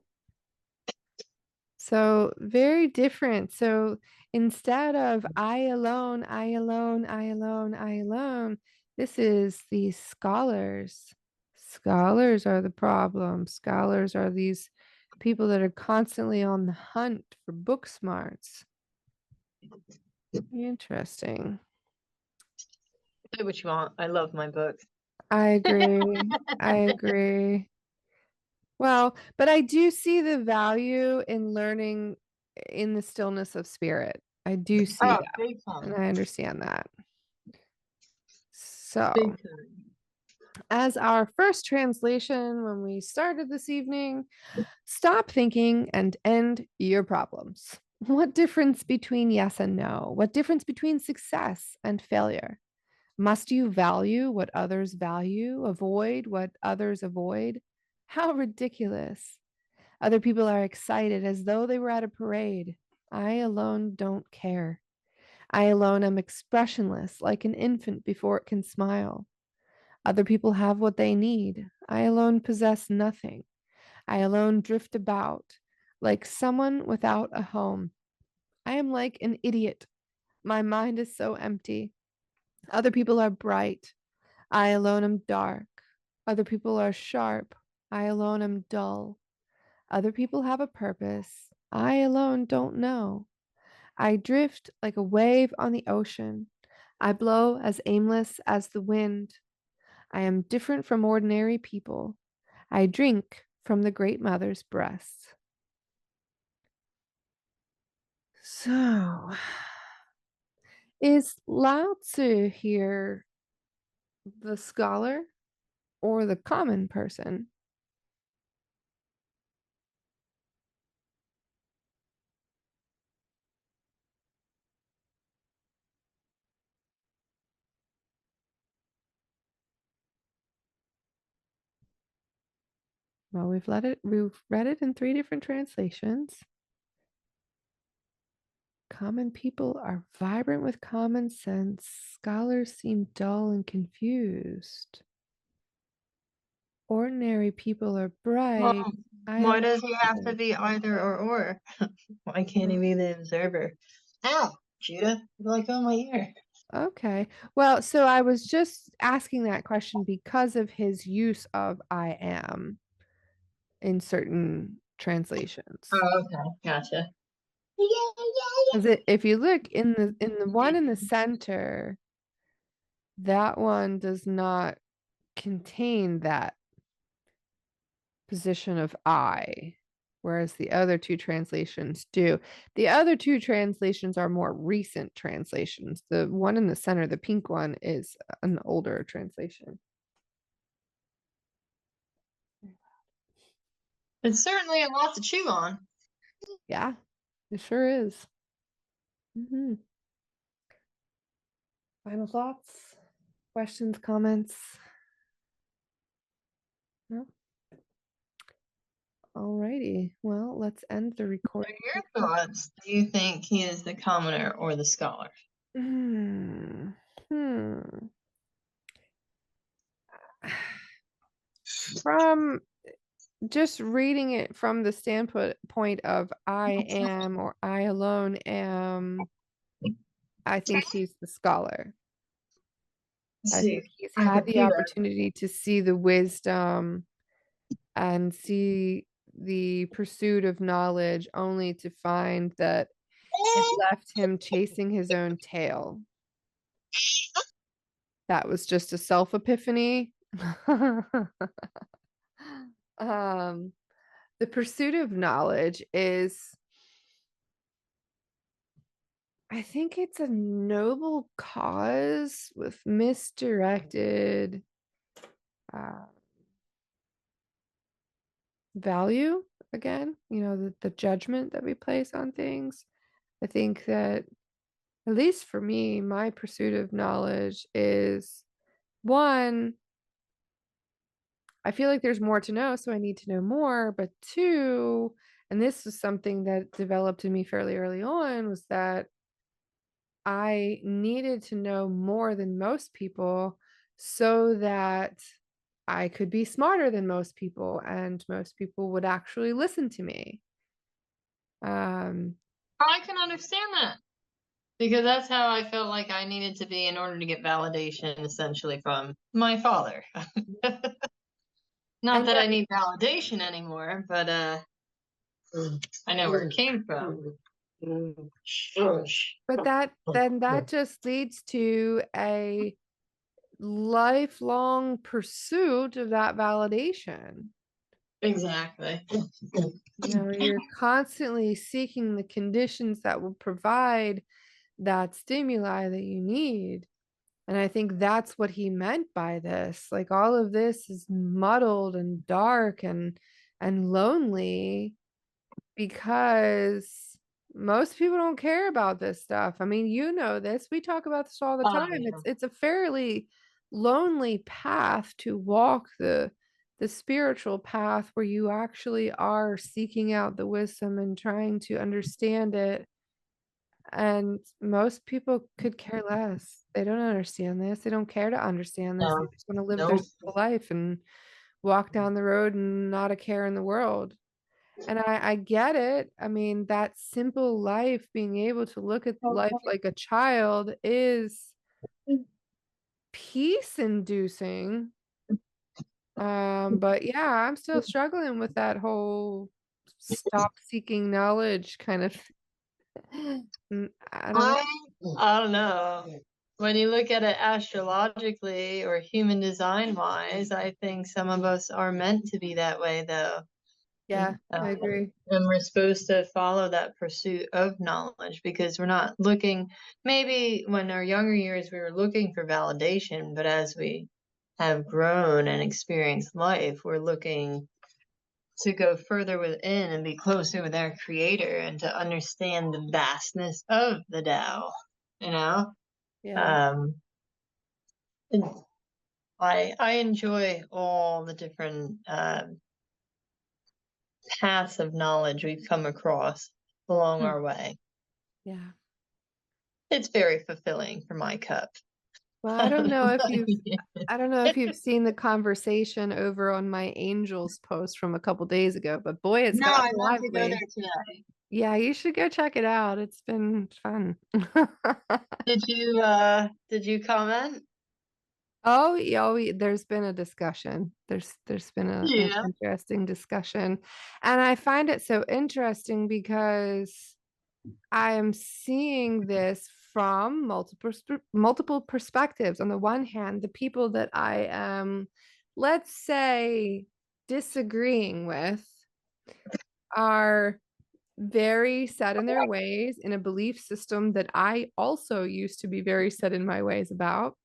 So very different. So instead of I alone, I alone, I alone, I alone, This is the scholars. Scholars are the problem. Scholars are these people that are constantly on the hunt for book smarts. Interesting. Say what you want. I love my books. I agree. I agree. Well, but I do see the value in learning in the stillness of spirit. I do see Oh, that, big and time. I understand that. So, Big time. as our first translation when we started this evening, stop thinking and end your problems. What difference between yes and no? What difference between success and failure? Must you value what others value, avoid what others avoid? How ridiculous. Other people are excited as though they were at a parade. I alone don't care. I alone am expressionless, like an infant before it can smile. Other people have what they need. I alone possess nothing. I alone drift about, like someone without a home. I am like an idiot. My mind is so empty. Other people are bright. I alone am dark. Other people are sharp. I alone am dull. Other people have a purpose. I alone don't know. I drift like a wave on the ocean. I blow as aimless as the wind. I am different from ordinary people. I drink from the Great Mother's breast. So, is Lao Tzu here the scholar or the common person? Well, we've read it in three different translations. Common people are vibrant with common sense. Scholars seem dull and confused. Ordinary people are bright. Well, I why alone does he have to don't. be either or? Why can't he be the observer? Ow, Judah, you let go of my ear. Okay. Well, so I was just asking that question because of his use of I am in certain translations. Oh, okay, gotcha. Because if you look in the one in the center, that one does not contain that position of I, whereas the other two translations do. The other two translations are more recent translations. The one in the center, the pink one, is an older translation. It's certainly a lot to chew on. Yeah, it sure is. Mhm. Final thoughts, questions, comments? No? Alrighty. Well, let's end the What recording. are your thoughts? Do you think he is the commoner or the scholar? Hmm. Hmm. From just reading it from the standpoint of I am or I alone am, I think he's the scholar. Let's I think see. he's I had can the see that. opportunity to see the wisdom and see the pursuit of knowledge only to find that it left him chasing his own tail. That was just a self epiphany. um, the pursuit of knowledge is, I think it's a noble cause with misdirected uh, value. Again, the judgment that we place on things. I think that, at least for me, my pursuit of knowledge is one, I feel like there's more to know, so I need to know more. But two, and this was something that developed in me fairly early on, was that I needed to know more than most people so that I could be smarter than most people and most people would actually listen to me. Um, I can understand that. Because that's how I felt like I needed to be in order to get validation, essentially, from my father. Not And that I need validation anymore, but I know where it came from. but that just leads to a lifelong pursuit of that validation. Exactly. You're constantly seeking the conditions that will provide that stimuli that you need. And I think that's what he meant by this. Like all of this is muddled and dark and lonely because most people don't care about this stuff. I mean, you know this. We talk about this all the Oh, time. yeah. It's a fairly lonely path to walk the spiritual path where you actually are seeking out the wisdom and trying to understand it. And most people could care less. They don't understand this. They don't care to understand this. They No, just want to live their no. simple life and walk down the road and not a care in the world. And I get it. I mean, that simple life, being able to look at life like a child is peace inducing. But yeah, I'm still struggling with that whole stop seeking knowledge kind of. I don't know. I I don't know. When you look at it astrologically or human design wise, I think some of us are meant to be that way, though. Yeah, I Um, agree. and we're supposed to follow that pursuit of knowledge because we're not looking, maybe when our younger years we were looking for validation, but as we have grown and experienced life, we're looking to go further within and be closer with our creator and to understand the vastness of the Tao, you know? Yeah. Um, and I enjoy all the different paths of knowledge we've come across along Hmm. our way. Yeah. It's very fulfilling for my cup. Well, I don't know about you. I don't know if you've seen the conversation over on my Angels post from a couple days ago, but boy, it's No, gotten I meant to go there lively. today. Yeah, you should go check it out. It's been fun. Did you comment? Oh, yeah, there's been a discussion. There's been an Yeah. interesting discussion. And I find it so interesting because I am seeing this from multiple perspectives. On the one hand, the people that I am, let's say, disagreeing with are very set in their ways in a belief system that I also used to be very set in my ways about.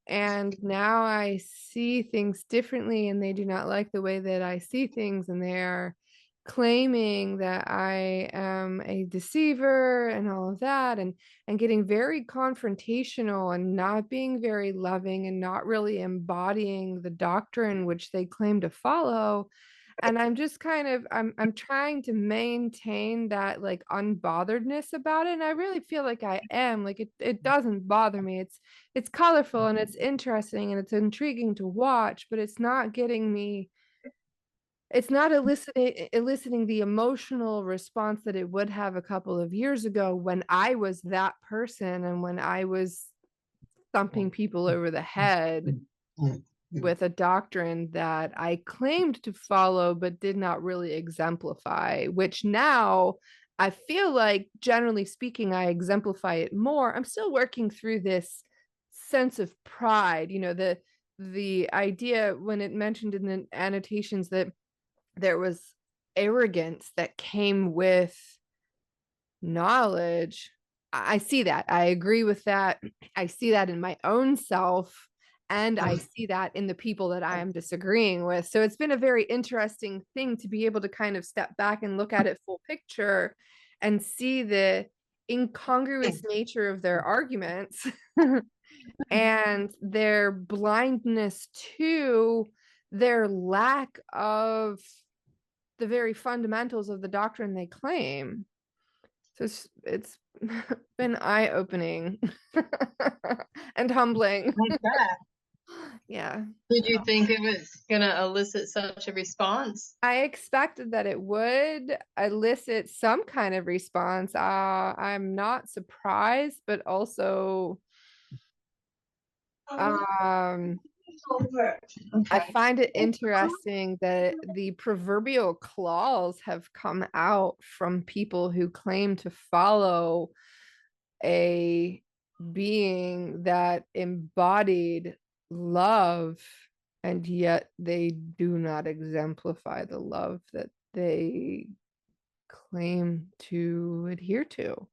And now I see things differently, and they do not like the way that I see things, and they are claiming that I am a deceiver and all of that, and getting very confrontational and not being very loving and not really embodying the doctrine which they claim to follow. And I'm just kind of I'm trying to maintain that like unbotheredness about it. And I really feel like I am. Like it doesn't bother me. It's colorful and it's interesting and it's intriguing to watch, but it's not getting me, it's not eliciting the emotional response that it would have a couple of years ago when I was that person and when I was thumping people over the head with a doctrine that I claimed to follow but did not really exemplify, which now I feel like, generally speaking, I exemplify it more. I'm still working through this sense of pride, the idea when it mentioned in the annotations that there was arrogance that came with knowledge. I see that. I agree with that. I see that in my own self. And I see that in the people that I am disagreeing with. So it's been a very interesting thing to be able to kind of step back and look at it full picture and see the incongruous nature of their arguments and their blindness to their lack of the very fundamentals of the doctrine they claim. So it's been eye-opening and humbling. Like that. Yeah. Did So you think it was going to elicit such a response? I expected that it would elicit some kind of response. I'm not surprised, but also um I Okay. find it interesting that the proverbial claws have come out from people who claim to follow a being that embodied love, and yet they do not exemplify the love that they claim to adhere to.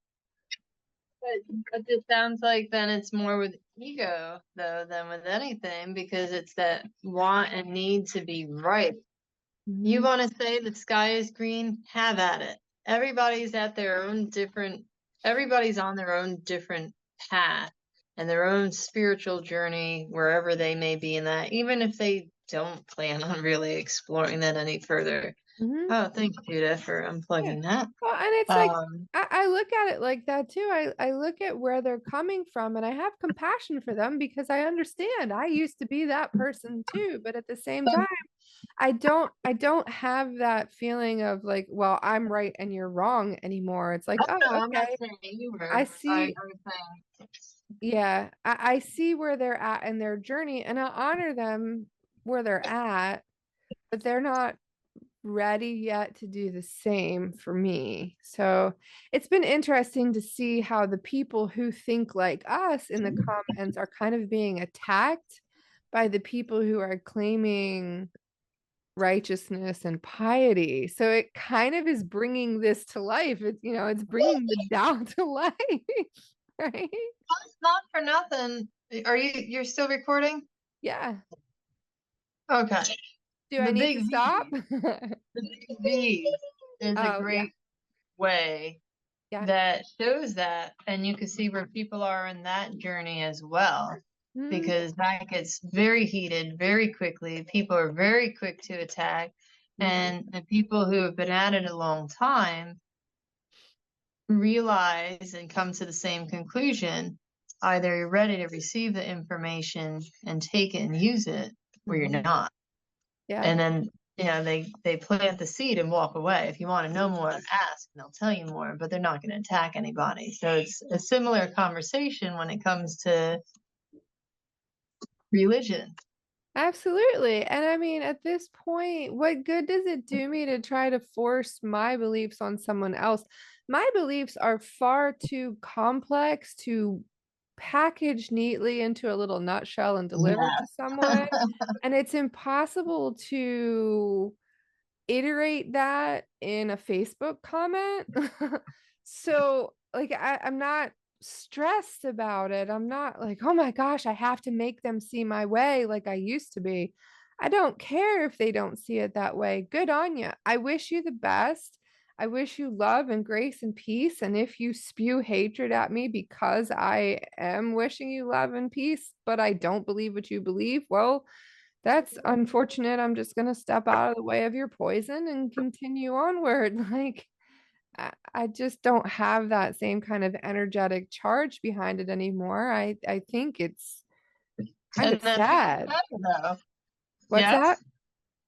But it sounds like then it's more with ego, though, than with anything, because it's that want and need to be right. You Mhm. want to say the sky is green? Have at it. Everybody's at their own different, everybody's on their own different path and their own spiritual journey, wherever they may be in that, even if they don't plan on really exploring that any further. Mhm. Oh, thank you, Judah, for Yeah. unplugging that. Well, and it's like Um, I look at it like that too. I look at where they're coming from and I have compassion for them because I understand I used to be that person too. But at the same time, I don't have that feeling of like, well, I'm right and you're wrong anymore. It's like, oh, oh, no, I'm not okay. saying you I were. see, I was saying, yeah, I see where they're at in their journey and I honor them where they're at, but they're not ready yet to do the same for me. So it's been interesting to see how the people who think like us in the comments are kind of being attacked by the people who are claiming righteousness and piety. So it kind of is bringing this to life. It's bringing the Tao to life, right? it's not for nothing. You're still recording? Yeah. Okay. Do I The need big to stop? V. The big V is a Oh, yeah. great way Yeah. that shows that, and you can see where people are in that journey as well, Mhm. because that gets very heated very quickly. People are very quick to attack, Mhm. and the people who have been at it a long time realize and come to the same conclusion. Either you're ready to receive the information and take it and use it, or you're Mhm. not. Yeah. And then they plant the seed and walk away. If you want to know more, ask and they'll tell you more, but they're not going to attack anybody. So it's a similar conversation when it comes to religion. Absolutely. And I mean, at this point, what good does it do me to try to force my beliefs on someone else? My beliefs are far too complex to package neatly into a little nutshell and deliver to someone. Yeah. And it's impossible to iterate that in a Facebook comment. So, like, I'm not stressed about it. I'm not like, oh my gosh, I have to make them see my way like I used to be. I don't care if they don't see it that way. Good on you. I wish you the best. I wish you love and grace and peace. And if you spew hatred at me because I am wishing you love and peace, but I don't believe what you believe, well, that's unfortunate. I'm just gonna step out of the way of your poison and continue onward. Like I just don't have that same kind of energetic charge behind it anymore. I think it's kind And of that feels sad. better though. What's that? Yes.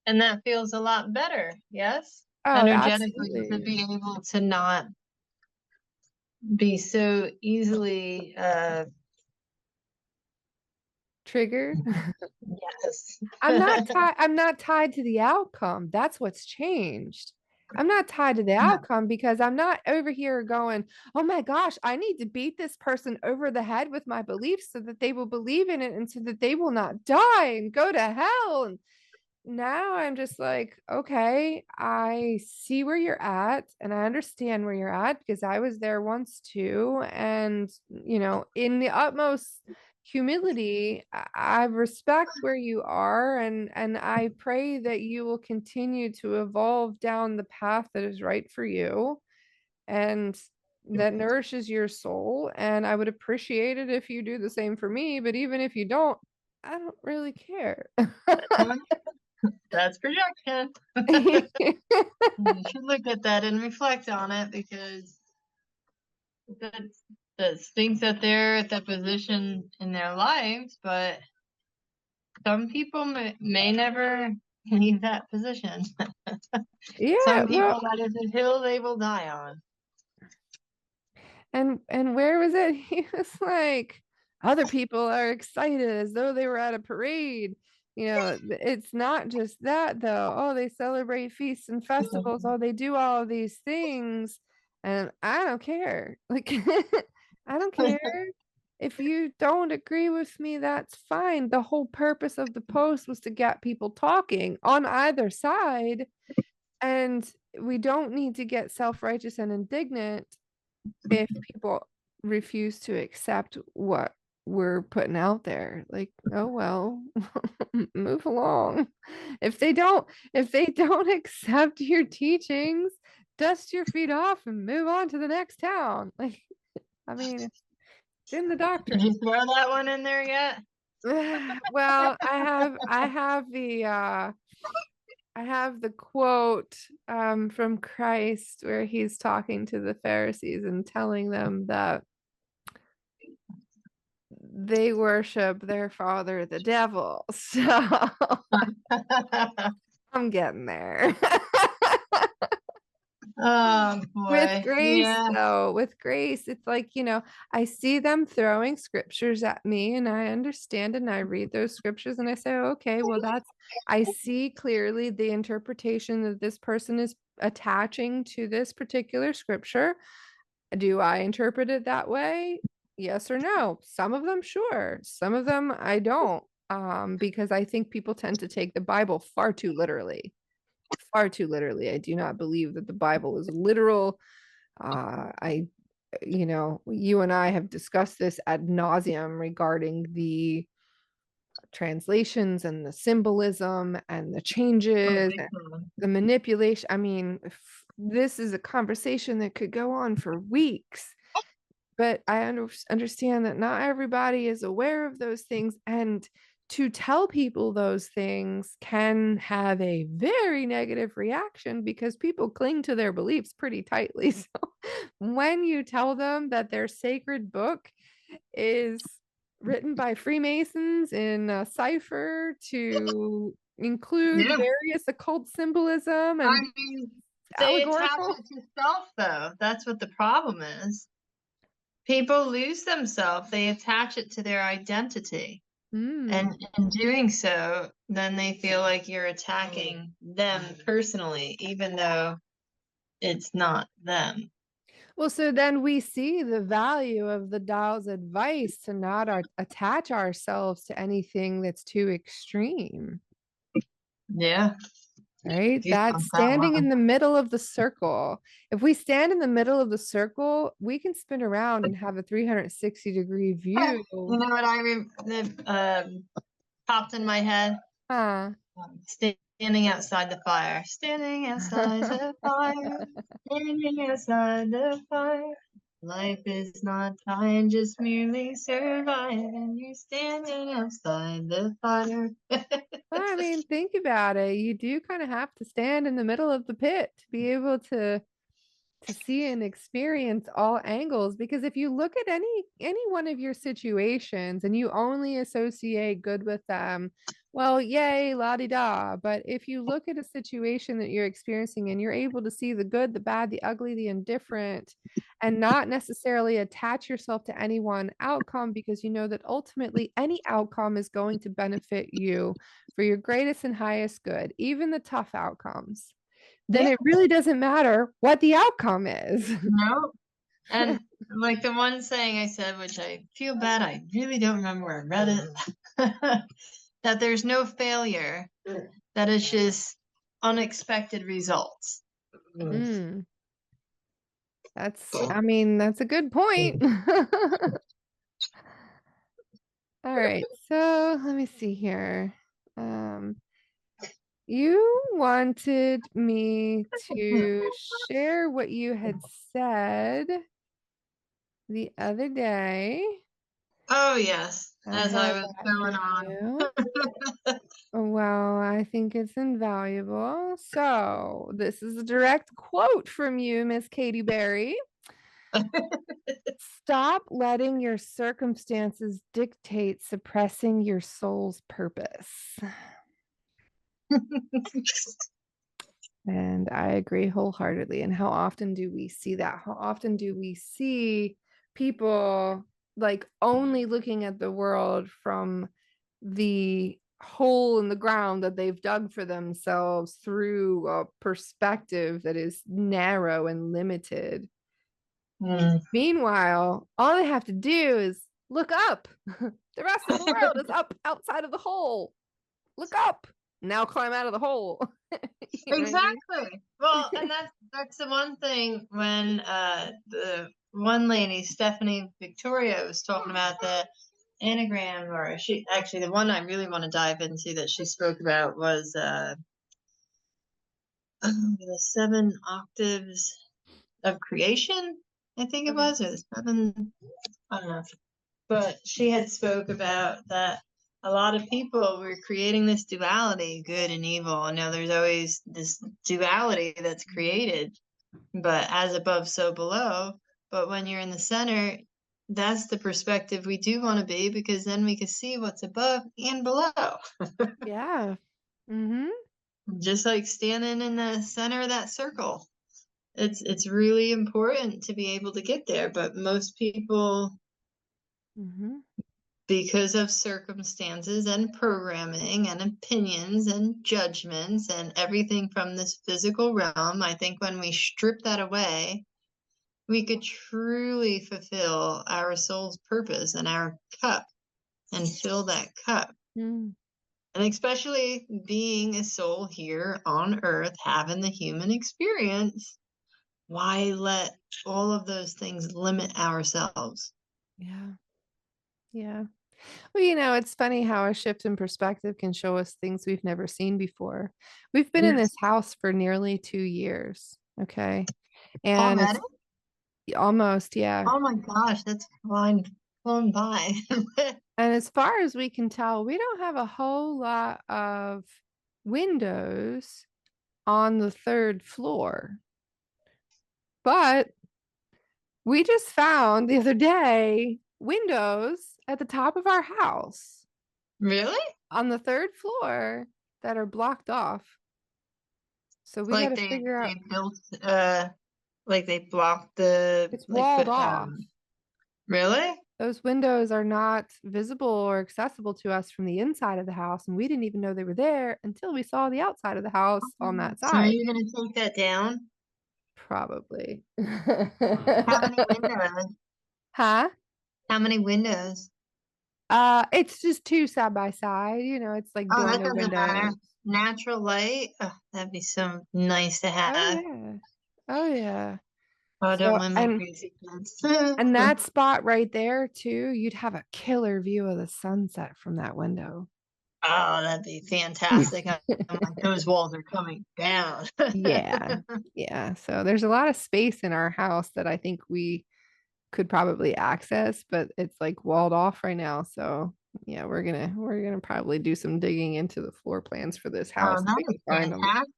And that feels a lot better. Yes. Oh, Energetically to absolutely. be able to not be so easily Triggered. yes. I'm not tied to the outcome. That's what's changed. I'm not tied to the outcome because I'm not over here going, "Oh my gosh, I need to beat this person over the head with my beliefs so that they will believe in it and so that they will not die and go to hell." And now I'm just like, okay, I see where you're at and I understand where you're at because I was there once too. And, in the utmost humility, I respect where you are and I pray that you will continue to evolve down the path that is right for you and that nourishes your soul. And I would appreciate it if you do the same for me. But even if you don't, I don't really care. That's projection. You should look at that and reflect on it because that stinks that they're at that position in their lives, but some people may never leave that position. Yeah, Some well, people, that is a hill they will die on. and where was it? He was like, other people are excited as though they were at a parade. It's not just that though. Oh, they celebrate feasts and festivals. Oh, they do all of these things. And I don't care. Like, I don't care. If you don't agree with me, that's fine. The whole purpose of the post was to get people talking on either side. And we don't need to get self-righteous and indignant if people refuse to accept what we're putting out there. Like, oh well, move along. If they don't accept your teachings, dust your feet off and move on to the next town. Like, I mean, it's in the Did doctrine. you throw that one in there yet? Well, I have the quote from Christ where he's talking to the Pharisees and telling them that they worship their father, the devil. So I'm getting there. Oh With boy. grace, Yeah. though, with grace, it's like, I see them throwing scriptures at me and I understand and I read those scriptures and I say, okay, well, I see clearly the interpretation that this person is attaching to this particular scripture. Do I interpret it that way? Yes or no? Some of them, sure. Some of them, I don't. Because I think people tend to take the Bible far too literally. Far too literally. I do not believe that the Bible is literal. You and I have discussed this ad nauseum regarding the translations and the symbolism and the Oh changes my and God. the manipulation. I mean, this is a conversation that could go on for weeks, but I understand that not everybody is aware of those things. And to tell people those things can have a very negative reaction because people cling to their beliefs pretty tightly. So when you tell them that their sacred book is written by Freemasons in a cipher to include Yeah. various occult symbolism I and mean, they attach allegorical. it to self, though. That's what the problem is. People lose themselves. They attach it to their identity. Mm. And in doing so, then they feel like you're attacking them personally, even though it's not them. Well, so then we see the value of the Tao's advice to not attach ourselves to anything that's too extreme, Yeah. right? Do That's something that standing way. in the middle of the circle. If we stand in the middle of the circle, we can spin around and have a 360-degree view. You know what popped in my head? Huh. Standing outside the fire. Standing outside the fire. Standing outside the fire. Life is not fine, just merely surviving. You're standing outside the fire. I mean, think about it. You do kind of have to stand in the middle of the pit to be able to see and experience all angles, because if you look at any one of your situations and you only associate good with them, well, yay, la di da. But if you look at a situation that you're experiencing and you're able to see the good, the bad, the ugly, the indifferent, and not necessarily attach yourself to any one outcome, because you know that ultimately any outcome is going to benefit you for your greatest and highest good, even the tough outcomes, then Yeah, it really doesn't matter what the outcome is. no. And like the one saying I said, which I feel bad, I really don't remember where I read it, that there's no failure, that is just unexpected results. Mm, I mean, that's a good point. All right, so let me see here. Um, you wanted me to share what you had said the other day. Oh, yes, I as have I was that for going on. you. Well, I think it's invaluable. So, this is a direct quote from you, Miss Katie Berry. Stop letting your circumstances dictate suppressing your soul's purpose. And I agree wholeheartedly. And how often do we see that? How often do we see people like only looking at the world from the hole in the ground that they've dug for themselves through a perspective that is narrow and limited? Mm. Meanwhile, all they have to do is look up. The rest of the world is up outside of the hole. Look up. Now climb out of the hole. You know what I mean? Exactly. Well, and that's the one thing when the one lady, Stephanie Victoria, was talking about the anagram, or she actually the one I really want to dive into that she spoke about was the 7 octaves of creation, I think it Okay. was, or the seven, I don't know. But she had spoke about that a lot of people were creating this duality, good and evil. I know there's always this duality that's created, but as above, so below. But when you're in the center, that's the perspective we do want to be, because then we can see what's above and below. Yeah. Mm-hmm. Just like standing in the center of that circle. It's really important to be able to get there, but most people, Mm-hmm. because of circumstances and programming and opinions and judgments and everything from this physical realm, I think when we strip that away, we could truly fulfill our soul's purpose and our cup and fill that cup. Mm. And especially being a soul here on earth, having the human experience, why let all of those things limit ourselves? Yeah. Yeah. Well, it's funny how a shift in perspective can show us things we've never seen before. We've been in this Yes. house for nearly 2 years. Okay. And Already? it's almost, yeah. Oh my gosh, that's flown by. And as far as we can tell, we don't have a whole lot of windows on the third floor. But we just found the other day windows at the top of our house Really? on the third floor that are blocked off. So we got Like to figure they out, built like they blocked the it's like walled but off. really? Those windows are not visible or accessible to us from the inside of the house. And we didn't even know they were there until we saw the outside of the house on that So are side. you gonna take that down? Probably. How many windows? Huh? How many windows? It's just two side by side. It's like Oh, that dormer doesn't matter. windows. Natural light. Oh, that'd be so nice to Oh have. yeah. Oh yeah. Oh, don't So mind my and crazy kids. and that spot right there too, you'd have a killer view of the sunset from that window. Oh, that'd be fantastic. I'm like, those walls are coming down. Yeah. Yeah. So there's a lot of space in our house that I think we could probably access, but it's like walled off right now. So yeah, we're gonna probably do some digging into the floor plans for this Oh, house if that we can is find them. fantastic.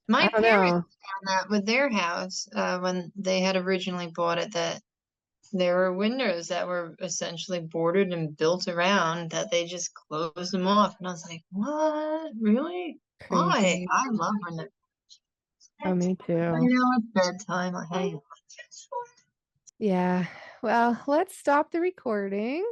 I My don't parents know. found that with their house when they had originally bought it, that there were windows that were essentially bordered and built around that they just closed them off. And I was like, what? Really? Why? Crazy. I love windows. Oh, me I too. know it's bedtime. I hate. Yeah. Well, let's stop the recording.